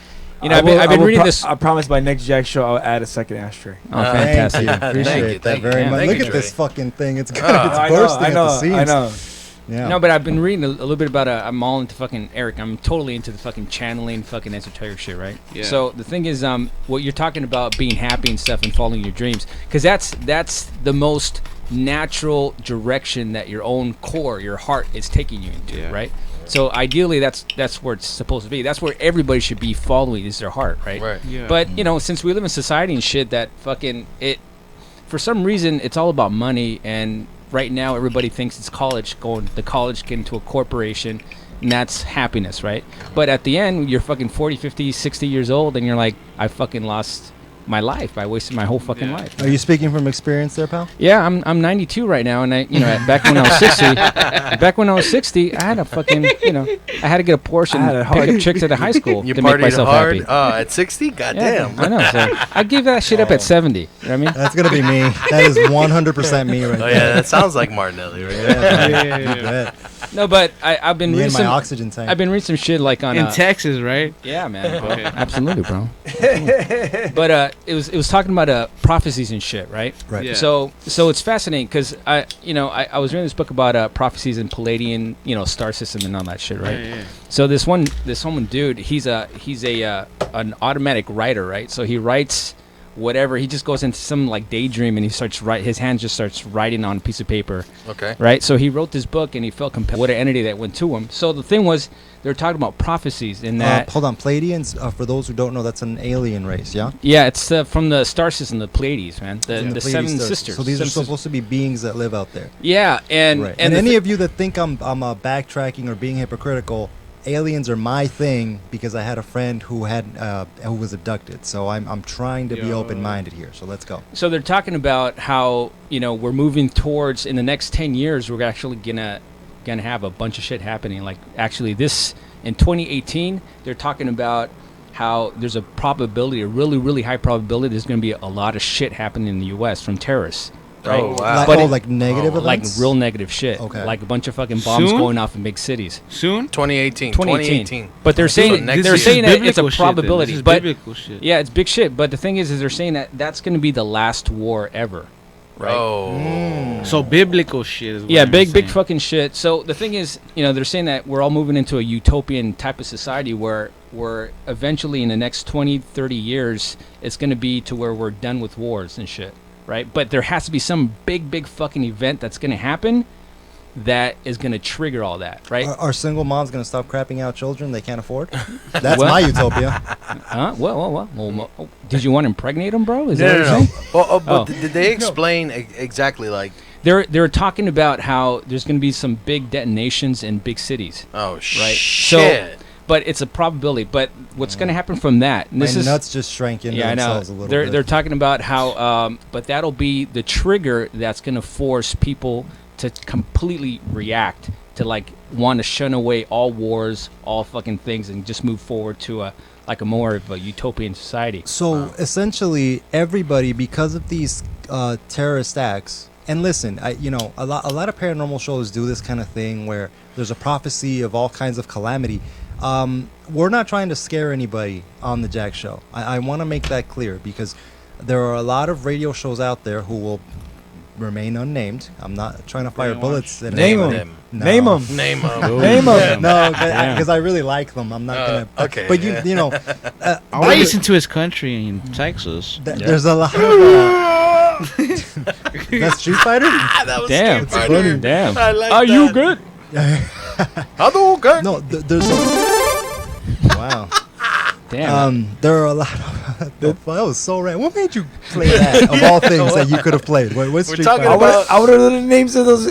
You know, I I've been reading this. I promise by next Jack show I'll add a second ashtray. Oh, Thank fantastic. you. Appreciate that very much. Thank Look you, at this Trey. fucking thing. It's good. I It's know, bursting I know, at the seams. I know. Yeah. No, but I've been reading a little bit about. I'm all into fucking Eric. I'm totally into the fucking channeling, fucking esoteric shit, right? Yeah. So the thing is, what you're talking about being happy and stuff and following your dreams, because that's the most natural direction that your own core, your heart, is taking you into, Yeah. right? So ideally, that's where it's supposed to be. That's where everybody should be following, is their heart, right? Right. Yeah. But since we live in society and shit, that fucking it, for some reason, it's all about money. And right now, everybody thinks it's college, going to college, get into a corporation, and that's happiness, right? But at the end, you're fucking 40, 50, 60 years old, and you're like, I fucking lost my life. I wasted my whole fucking life. Are you speaking from experience there, pal? Yeah, I'm 92 right now, and back when I was 60, I had a fucking, I had to get a Porsche and pick up chicks at a high school You to make partied myself hard happy. at 60? Yeah, Goddamn. I know. So I gave that shit up at 70. You know what I mean? That's gonna be me. That is 100% me right Oh there. yeah, that sounds like Martinelli, right? Yeah, Yeah. you bet. No, but I've been Me reading and my some oxygen tank. I've been reading some shit like on In Texas, right? Yeah, man. Bro. Okay. Absolutely, bro. But it was talking about prophecies and shit, right? Right. Yeah. So it's fascinating because I was reading this book about prophecies and Pleiadian, star system and all that shit, right? Yeah. So this one dude, he's an automatic writer, right? So he writes whatever. He just goes into some like daydream and he starts his hand just starts writing on a piece of paper. Okay. Right. So he wrote this book and he felt compelled. What an entity that went to him. So the thing was, they were talking about prophecies in that. Hold on, Pleiadians. For those who don't know, that's an alien race. Yeah. Yeah, it's from the star system, the Pleiades, man. The Pleiades seven stars. sisters. So these are Seven supposed to be beings that live out there. Yeah, and Right. and And any of you that think I'm backtracking or being hypocritical, aliens are my thing because I had a friend who was abducted. So I'm trying to be open-minded here. So let's go. So they're talking about how we're moving towards in the next 10 years we're actually gonna have a bunch of shit happening. Like actually this in 2018 they're talking about how there's a probability, a really really high probability, there's gonna be a lot of shit happening in the U.S. from terrorists. Right? Oh, wow. Like negative events? Like real negative shit. Okay. Like a bunch of fucking bombs Soon? going off in big cities. Soon? 2018. But they're saying next they're year. saying that it's a Biblical shit, then. probability. This is But biblical shit. yeah, it's big shit. But the thing is they're saying that that's going to be the last war ever. Right. Oh. So biblical shit is what Yeah, I'm big saying. fucking shit. So the thing is, they're saying that we're all moving into a utopian type of society where eventually in the next 20, 30 years, it's going to be to where we're done with wars and shit, right? But there has to be some big fucking event that's going to happen that is going to trigger all that, right? Are single moms going to stop crapping out children they can't afford? That's What? my utopia. Huh? Well, did you want to impregnate them, bro? Is that what you're No. saying? Well, but Oh. did they explain exactly like? They're talking about how there's going to be some big detonations in big cities. Oh Right. shit. But it's a probability. But what's going to happen from that? And My this is nuts just shrank into yeah, I know. themselves a little bit. They're talking about how, but that'll be the trigger that's going to force people to completely react to like want to shun away all wars, all fucking things, and just move forward to a more of a utopian society. So essentially, everybody, because of these terrorist acts, and listen, a lot of paranormal shows do this kind of thing where there's a prophecy of all kinds of calamity. We're not trying to scare anybody on the JAG show. I want to make that clear because there are a lot of radio shows out there who will remain unnamed. I'm not trying to fire bullets. At Name anybody. them. No. Name them. Name them. Name them. No, because I really like them. I'm not gonna. okay, But yeah. I listen to his country in Texas. There's a lot of. That's Street Fighter. That was Damn. Street Fighter. Damn. I like Are you that. good? Hello, good. No, there's a. Wow. Damn. There are a lot of. That was so random. What made you play that of all things that you could have played? What's Street talking Fighter? about- I would have known the names of those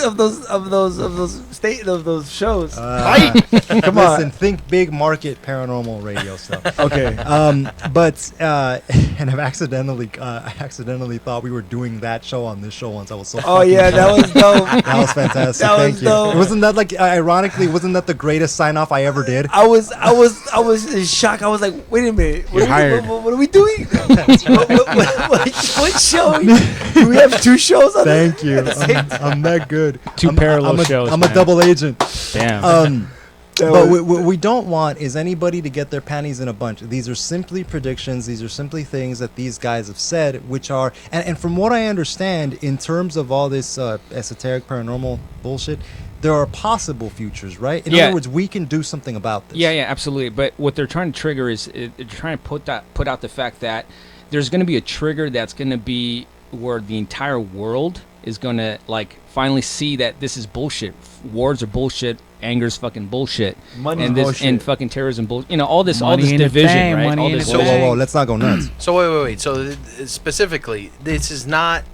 shows. Come on. Listen, think big market paranormal radio stuff. Okay. But and I accidentally thought we were doing that show on this show once. I was so. Oh fucking yeah, that was dope. That was fantastic. That Thank was you. dope. Wasn't that like ironically? Wasn't that the greatest sign off I ever did? I was in shock. I was like, wait a minute. You're hired. What are we doing? what show? Do we have two shows on Thank you. I'm that good. Two parallel shows, I'm a man. double agent. Damn. But what we don't want is anybody to get their panties in a bunch. These are simply predictions. These are simply things that these guys have said, which are, and from what I understand, in terms of all this esoteric paranormal bullshit, there are possible futures, right? In other words, we can do something about this. Yeah, absolutely. But what they're trying to trigger is they're trying to put out the fact that there's going to be a trigger that's going to be where the entire world is going to like finally see that this is bullshit. Wars are bullshit. Anger's fucking bullshit. Money's and this bullshit. And fucking terrorism bullshit. All this Money ain't a division, thing, right? money All ain't this a Whoa, thing. whoa, whoa! Let's not go nuts. So wait. So specifically, this is not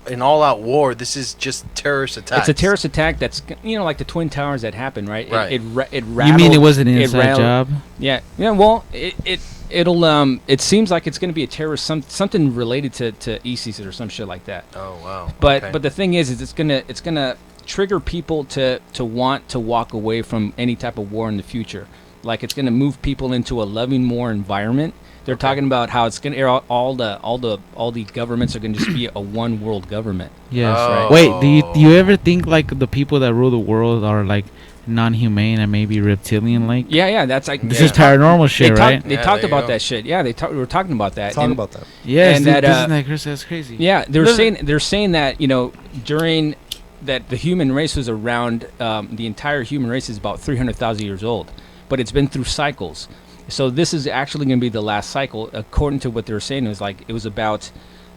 an all-out war. This is just terrorist attacks. It's a terrorist attack that's like the Twin Towers that happened, right? Right. It rattled. You mean it was an it inside rattled- job? Yeah. Well, it seems like it's going to be a terrorist something related to ISIS or some shit like that. Oh wow. But Okay. but the thing is it's gonna trigger people to want to walk away from any type of war in the future. like it's gonna move people into a loving more environment. They're talking about how it's gonna all the governments are gonna just be a one world government. Yes. Oh. Wait, do you ever think like the people that rule the world are like non-humane and maybe reptilian like? Yeah, that's like This is paranormal shit, right? They talked about that shit. Yeah, we were talking about that. Talk about that. Yes, and that, that, isn't that Chris? That's crazy. Yeah, they're saying that, you know, during that the human race was around, the entire human race is about 300,000 years old, but it's been through cycles. So this is actually going to be the last cycle, according to what they were saying. It was about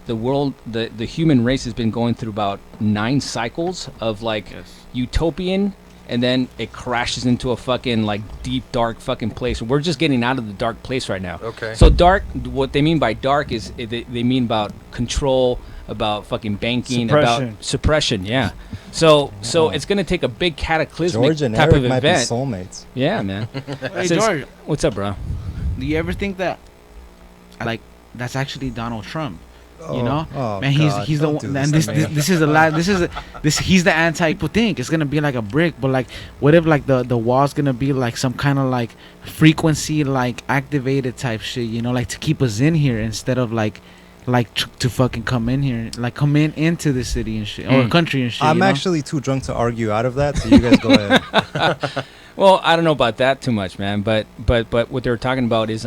the world, the human race has been going through about 9 cycles of like utopian, and then it crashes into a fucking like deep dark fucking place. We're just getting out of the dark place right now. Okay. So dark, what they mean by dark is they mean about control, about fucking banking, about suppression. Yeah. So it's gonna take a big cataclysmic George and type Eric of might be event. soulmates. Yeah, man. Hey, George, what's up, bro? do you ever think that like that's actually Donald Trump? You know, oh, man, God, he's the don't one. do And this this to me. this is a lot. This he's the anti. People think it's gonna be like a brick, but like, what if like the wall's gonna be like some kind of like frequency like activated type shit? You know, like to keep us in here instead of like to fucking come in here, like come into the city and shit or country and shit. I'm you know? actually too drunk to argue out of that, so you guys go ahead. Well, I don't know about that too much, man. But what they're talking about is,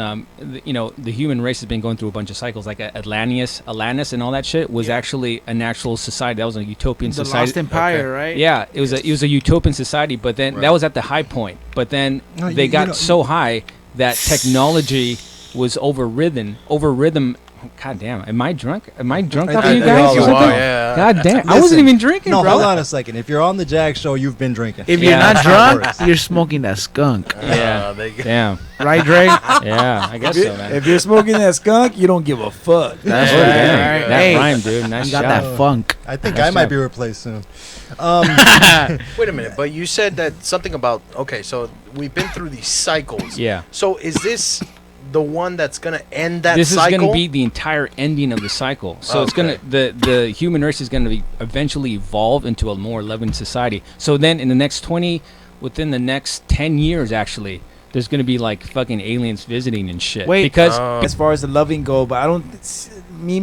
you know, the human race has been going through a bunch of cycles. Like Atlantis, and all that shit was actually an actual society. That was a utopian the society. Lost Empire, right? Yeah, it was a utopian society. But then that was at the high point. But then they got so high that technology was overridden. God damn, am I drunk? Am I drunk up you guys? You or something? are, yeah. God damn, I Listen, wasn't even drinking, No, bro. hold on a second. If you're on the Jag show, you've been drinking. If you're Yeah. not drunk, you're smoking that skunk, Yeah, There you go. damn. right, Dre? Yeah, I guess so, man. If you're smoking that skunk, you don't give a fuck. That's Oh, right. damn. That Hey, rhyme, dude. Nice you got job. that funk. I think Nice I might job. be replaced soon. Wait a minute, but you said that something about so we've been through these cycles. Yeah. So is this the one that's gonna end that This cycle? is going to be the entire ending of the cycle. So it's going to the human race is going to eventually evolve into a more loving society. So then in the next within the next 10 years actually, there's going to be like fucking aliens visiting and shit. Wait, because As far as the loving go, but I don't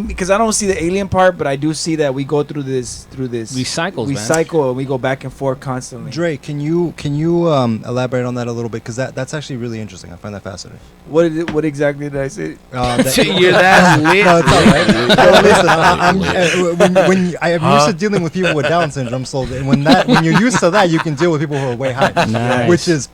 because I don't see the alien part, but I do see that we go through this these cycles, we man. cycle and we go back and forth constantly. Dre, can you elaborate on that a little bit? Because that's actually really interesting. I find that fascinating. What exactly did I say? You're that lit. No, it's all right. Listen, I'm used to dealing with people with Down syndrome, so when you're used to that, you can deal with people who are way high. Nice. Which is,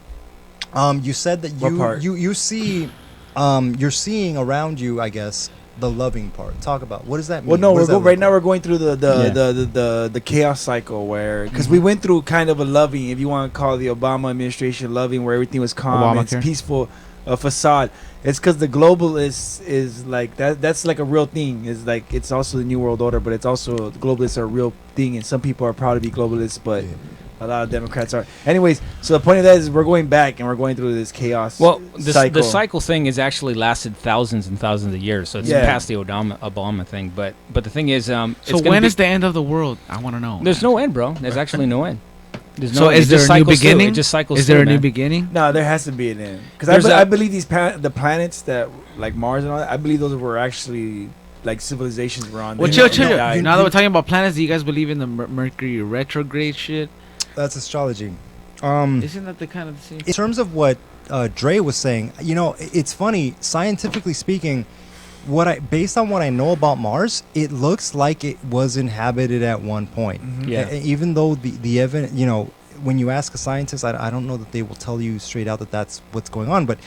you said that What part? you see, you're seeing around you, I guess, the loving part. Talk about what does that mean? Well, no, What does that right look now like? we're going through the chaos cycle where because we went through kind of a loving, if you want to call the Obama administration loving, where everything was calm, it's Obamacare. peaceful, facade. It's because the global is like that. That's like a real thing. Is like it's also the new world order, but it's also the globalists are a real thing, and some people are proud to be globalists, but. A lot of Democrats are. Anyways, so the point of that is we're going back and we're going through this chaos. well, cycle. the cycle thing has actually lasted thousands and thousands of years, so it's Yeah. past the Obama thing. But the thing is, So it's gonna when be- is the end of the world? I want to know. There's no end, bro. There's actually no end. There's So end. is It there just a new cycles through. beginning? It just cycles Is there through, a new man. beginning? No, there has to be an end There's because a- I believe the planets that like Mars and all that. I believe those were actually like civilizations were on. Well, there. chill. Yeah, Now that we're talking about planets, do you guys believe in the Mercury retrograde shit? That's astrology. Isn't that the kind of the same? In terms of what Dre was saying, you know, it's funny. Scientifically speaking, based on what I know about Mars, it looks like it was inhabited at one point. Yeah. Even though the evidence, you know, when you ask a scientist, I don't know that they will tell you straight out that that's what's going on. But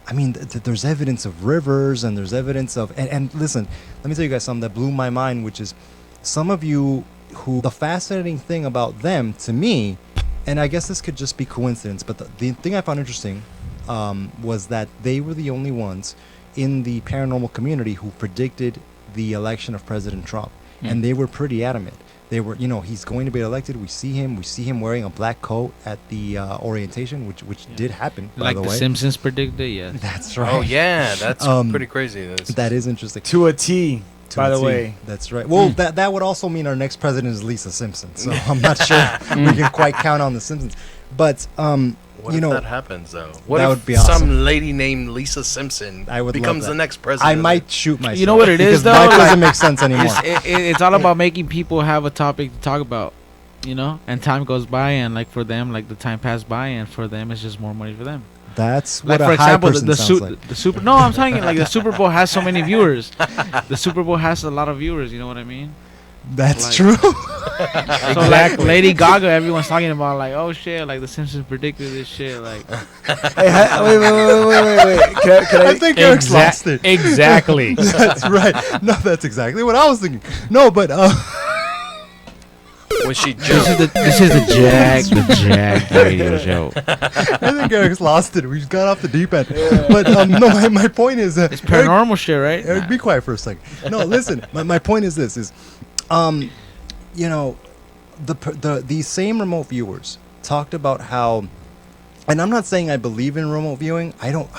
I mean, there's evidence of rivers and there's evidence of and listen, let me tell you guys something that blew my mind, which is some of you who the fascinating thing about them to me. And I guess this could just be coincidence, but the thing I found interesting was that they were the only ones in the paranormal community who predicted the election of President Trump. And they were pretty adamant. They were, you know, he's going to be elected. We see him wearing a black coat at the orientation, which did happen, by Like the the way. Simpsons predicted, yes. That's right. Oh yeah, that's pretty crazy. That is interesting. to a T. By a the T. way. That's right. Well, that would also mean our next president is Lisa Simpson. So I'm not sure we can quite count on the Simpsons. But What if that happens though? What that if would be awesome. some lady named Lisa Simpson becomes the next president? I might shoot myself. You know what it is, because though? life doesn't Like, make sense anymore. It's all about making people have a topic to talk about, you know. And time goes by, and like for them, like the time passed by, and for them, it's just more money for them. That's Like what for a high example, person the sounds like. Super. No, I'm telling you, like the Super Bowl has so many viewers. The Super Bowl has a lot of viewers. You know what I mean? That's Like- true. So like Lady Gaga, everyone's talking about like, oh shit, like the Simpsons predicted this shit. Like, Hey, wait. Can I I think Eric's lost it. Exactly. That's right. No, that's exactly what I was thinking. No, but when she this jumped. is the JAG radio show. I think Eric's lost it. We just got off the deep end. But no, my point is It's paranormal shit, right? Eric, be quiet for a second. No, listen. My point is this: you know, these same remote viewers talked about how, and I'm not saying I believe in remote viewing. I don't.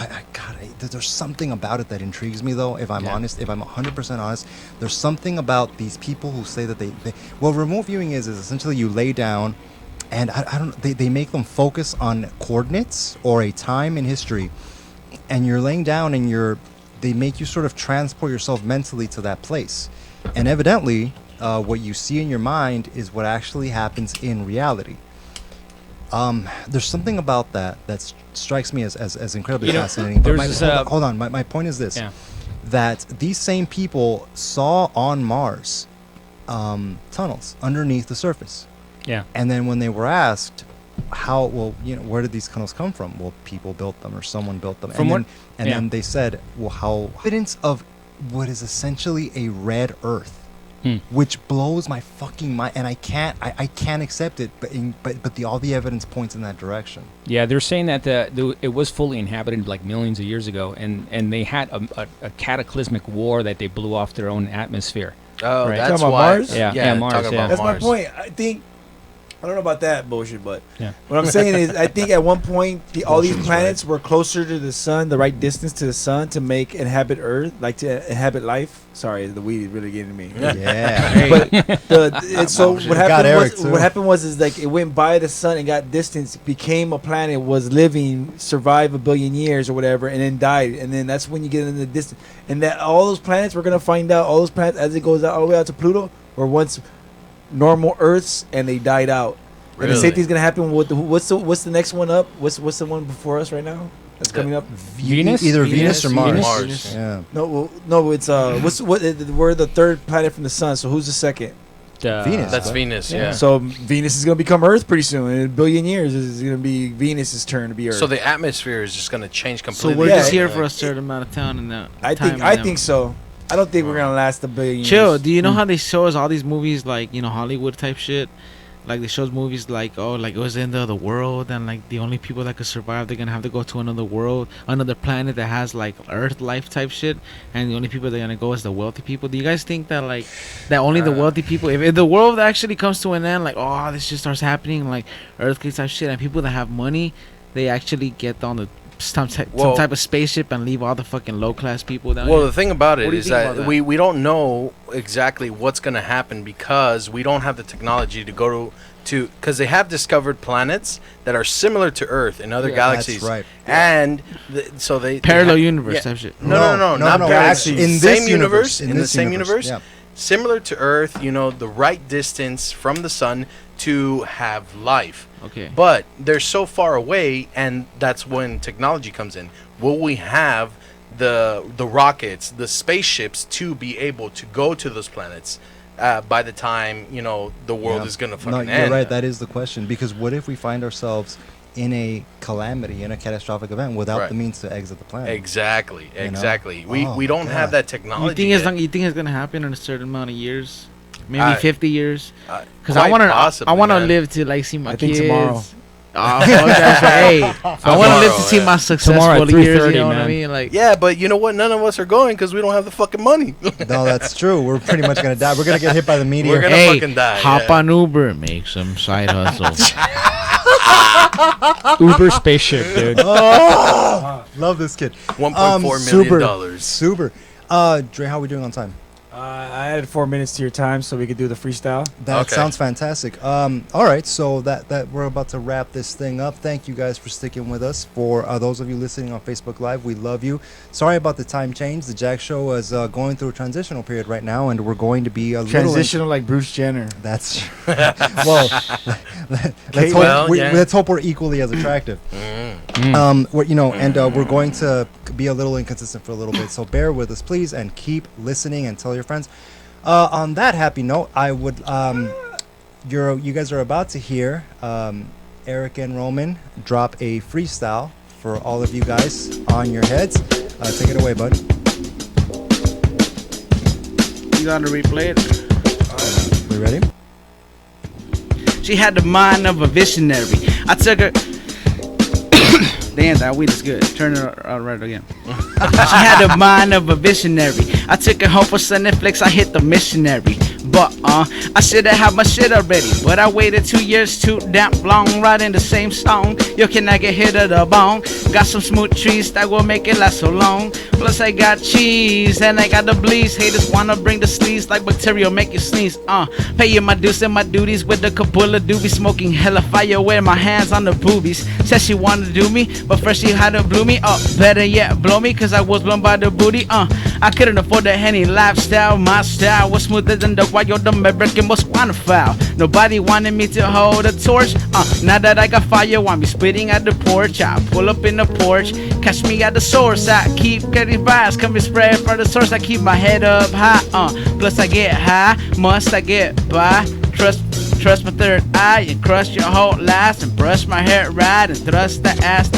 There's something about it that intrigues me, though. If I'm honest, if I'm 100% honest, there's something about these people who say that they well, remote viewing is essentially you lay down, and I don't. They make them focus on coordinates or a time in history, and you're laying down and they make you sort of transport yourself mentally to that place, and evidently, what you see in your mind is what actually happens in reality. There's something about that strikes me as incredibly fascinating. But hold on. My point is this: that these same people saw on Mars tunnels underneath the surface. Yeah. And then when they were asked how, where did these tunnels come from? Well, people built them or someone built them. Then they said, well, how evidence of what is essentially a red Earth. Which blows my fucking mind, and I can't accept it. But all the evidence points in that direction. Yeah, they're saying that it was fully inhabited like millions of years ago, and they had a cataclysmic war that they blew off their own atmosphere. Oh, right? that's Talking about why. Mars? Yeah, Mars. talking about That's my Mars. point. I don't know about that bullshit, but what I'm saying is, I think at one point all these planets were closer to the sun, the right distance to the sun to inhabit Earth, like to inhabit life. Sorry, the weed is really getting me. Yeah. But so what happened was like it went by the sun and got distance, became a planet, was living, survived a billion years or whatever, and then died. And then that's when you get into the distance. And that all those planets, we're gonna find out all those planets as it goes out all the way out to Pluto, were once normal Earths, and they died out. Really? And the same thing's gonna happen with what's the next one up? What's the one before us right now? That's coming up. Venus? Either Venus or Mars. Mars. Yeah. No, it's we're the third planet from the sun. So who's the second? Venus. That's Venus. Yeah. So Venus is gonna become Earth pretty soon. In a billion years, it's gonna be Venus's turn to be Earth. So the atmosphere is just gonna change So completely. we're Yeah. just here for a certain amount of time, and that. I think so. I don't think we're gonna last a billion years. Chill. Do you know how they show us all these movies, like Hollywood type shit? Like they show movies like it was the end of the world, and like the only people that could survive, they're gonna have to go to another world, another planet that has like Earth life type shit, and the only people they're gonna go is the wealthy people. Do you guys think that that only the wealthy people, if the world actually comes to an end, like this just starts happening, like earthquakes type shit, and people that have money, they actually get on some type of spaceship and leave all the fucking low class people down Well, here? the thing about it What do you is think about that that? we don't know exactly what's going to happen because we don't have the technology to go to because they have discovered planets that are similar to Earth in other galaxies. That's right. And so they Parallel they have- universe yeah. type shit. No, not parallel. Actually, in this same universe, in in the this same universe, universe, yeah. similar to Earth. The right distance from the sun to have life. Okay. But they're so far away, and that's when technology comes in. Will we have the rockets, the spaceships to be able to go to those planets by the time the world is gonna fucking end? You're right. That is the question. Because what if we find ourselves in a calamity, in a catastrophic event, without the means to exit the planet? Exactly. We don't God. have that technology. You think it's gonna happen in a certain amount of years? Maybe 50 years? Because quite I possibly, want to man. live to see my I kids. think tomorrow. Oh, fuck that shit. Hey, I want to live to see my Tomorrow successful at years. 3:30, You know what I man. mean? Like, Yeah, but you know what? None of us are going because we don't have the fucking money. No, that's true. We're pretty much gonna die. We're gonna get hit by the meteor. We're gonna hey, fucking die, hop yeah. on Uber, make some side hustle. Uber spaceship, dude. Oh, love this kid. $1.4 million. Super. Dre, how are we doing on time? I added 4 minutes to your time so we could do the freestyle. That sounds fantastic. All right, so that we're about to wrap this thing up. Thank you guys for sticking with us. For those of you listening on Facebook Live, we love you. Sorry about the time change. The Jag Show is going through a transitional period right now, and we're going to be a transitional like Bruce Jenner. That's well. Let's hope we're equally as attractive. We're, we're going to be a little inconsistent for a little bit, so bear with us, please, and keep listening and tell your friends. On that happy note, I would you guys are about to hear Erick and Roman drop a freestyle for all of you guys on your heads. Take it away, bud. You gotta replay it. We ready? She had the mind of a visionary. I took her. Damn, that weed is good. Turn it right again. She had the mind of a visionary. I took her home for Sunday flicks. I hit the missionary. But I should have had my shit already. But I waited 2 years too damn long, writing the same song. Yo, can I get hit of the bone? Got some smooth trees that will make it last so long. Plus I got cheese and I got the bleeds. Haters wanna bring the sleeves like bacteria, make you sneeze. Paying my dues and my duties with the Kabula doobie. Smoking hella fire, wearing my hands on the boobies. Said she wanted to do me, but first she had to blew me up. Better yet, blow me, cause I was blown by the booty. I couldn't afford the Henny lifestyle. My style was smoother than the white, yo, the American was quantified. Nobody wanted me to hold a torch. Now that I got fire, want me spitting at the porch. I pull up in the porch, catch me at the source. I keep getting vibes, coming spread from the source. I keep my head up high. Plus I get high, must I get by. Trust my third eye and crush your whole lies and brush my hair right and thrust the ass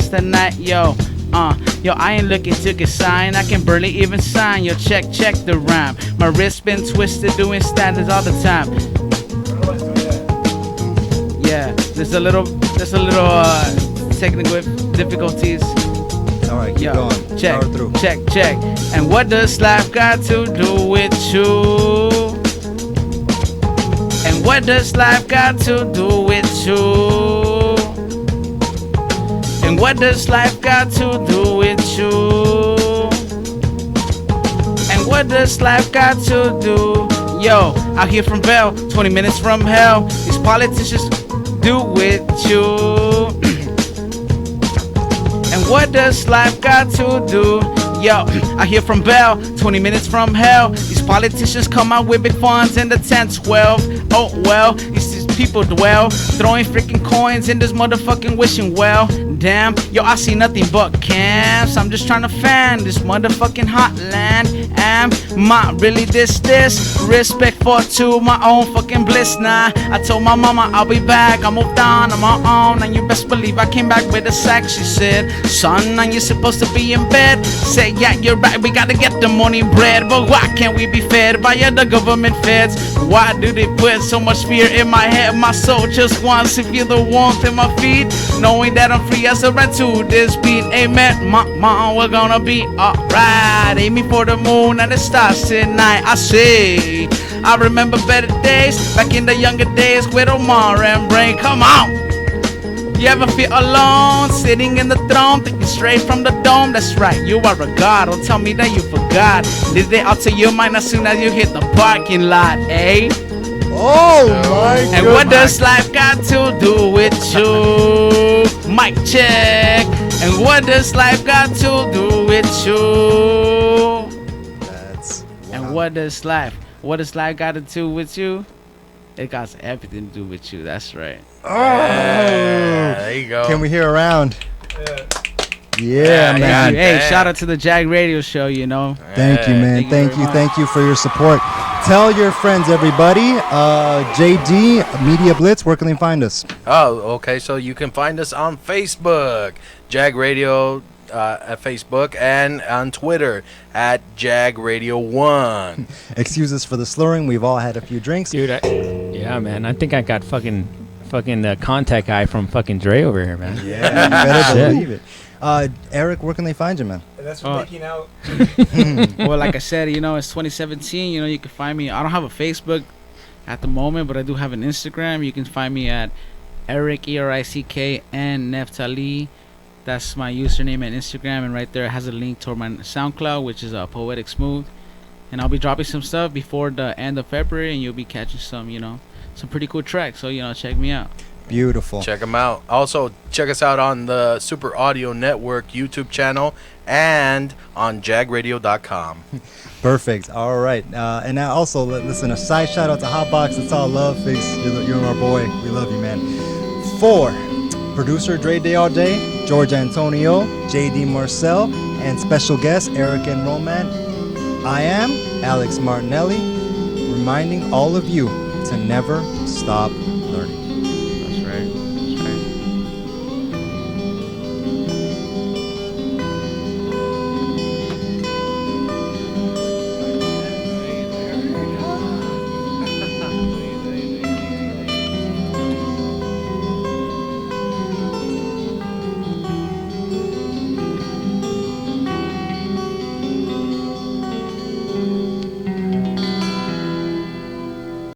tonight, yo. Yo, I ain't looking to get signed. I can barely even sign. Yo, check the rhyme. My wrist been twisted doing standards all the time. Yeah, there's a little technical difficulties. All right, keep going. Check. And what does life got to do with you? And what does life got to do with you? And what does life got to do with you? And what does life got to do? Yo, out here from Bell, 20 minutes from hell. These politicians do with you. And what does life got to do? Yo, I hear from Bell, 20 minutes from hell. These politicians come out with big funds in the 10-12. Oh well, these people dwell, throwing freaking coins in this motherfucking wishing well. Damn, yo, I see nothing but camps. I'm just trying to fan this motherfucking hot land. Am I really this? Respectful to my own fucking bliss. Nah, I told my mama I'll be back. I moved on my own, and you best believe I came back with a sack. She said, son, are you supposed to be in bed? Say, yeah, you're right, we gotta get the morning bread. But why can't we be fed by the government feds? Why do they put so much fear in my head? My soul just wants to feel the warmth in my feet, knowing that I'm free as a rat to this beat. Amen, mom, we're gonna be alright. Aiming for the moon and the stars tonight. I say, I remember better days, back in the younger days with Omar and Brain. Come on. You ever feel alone, sitting in the throne, thinking straight from the dome? That's right, you are a god. Don't tell me that you forgot. Did they alter your mind as soon as you hit the parking lot, eh? Oh my God. And what does life got to do with you? Mic check. And what does life got to do with you? And what does life got to do with you? It got everything to do with you. That's right. Oh, there you go. Can we hear a round? Yeah, man. Hey, shout out to the Jag Radio Show, you know. Thank you, man. Thank you for your support. Tell your friends, everybody. JD, Media Blitz, where can they find us? Oh, okay. So you can find us on Facebook, Jag Radio at Facebook, and on Twitter at Jag Radio 1. Excuse us for the slurring. We've all had a few drinks. Dude, yeah, man. I think I got fucking contact guy from fucking Dre over here, man. Yeah, you better believe it. Eric, where can they find you, man? That's for making out. Well, like I said, you know, it's 2017. You know, you can find me. I don't have a Facebook at the moment, but I do have an Instagram. You can find me at Erick, ERICK, and Neftali. That's my username and Instagram, and right there it has a link toward my SoundCloud, which is Poetic Smooth. And I'll be dropping some stuff before the end of February, and you'll be catching some, some pretty cool tracks. So, check me out. Beautiful. Check them out. Also, check us out on the Super Audio Network YouTube channel and on jagradio.com. Perfect. All right. And now also, listen, a side shout out to Hotbox. It's all love. Face, you're our boy. We love you, man. 4, producer Dre Day All Day, George Antonio, JD Marcel, and special guest Erick N. I am Alex Martinelli, reminding all of you to never stop learning.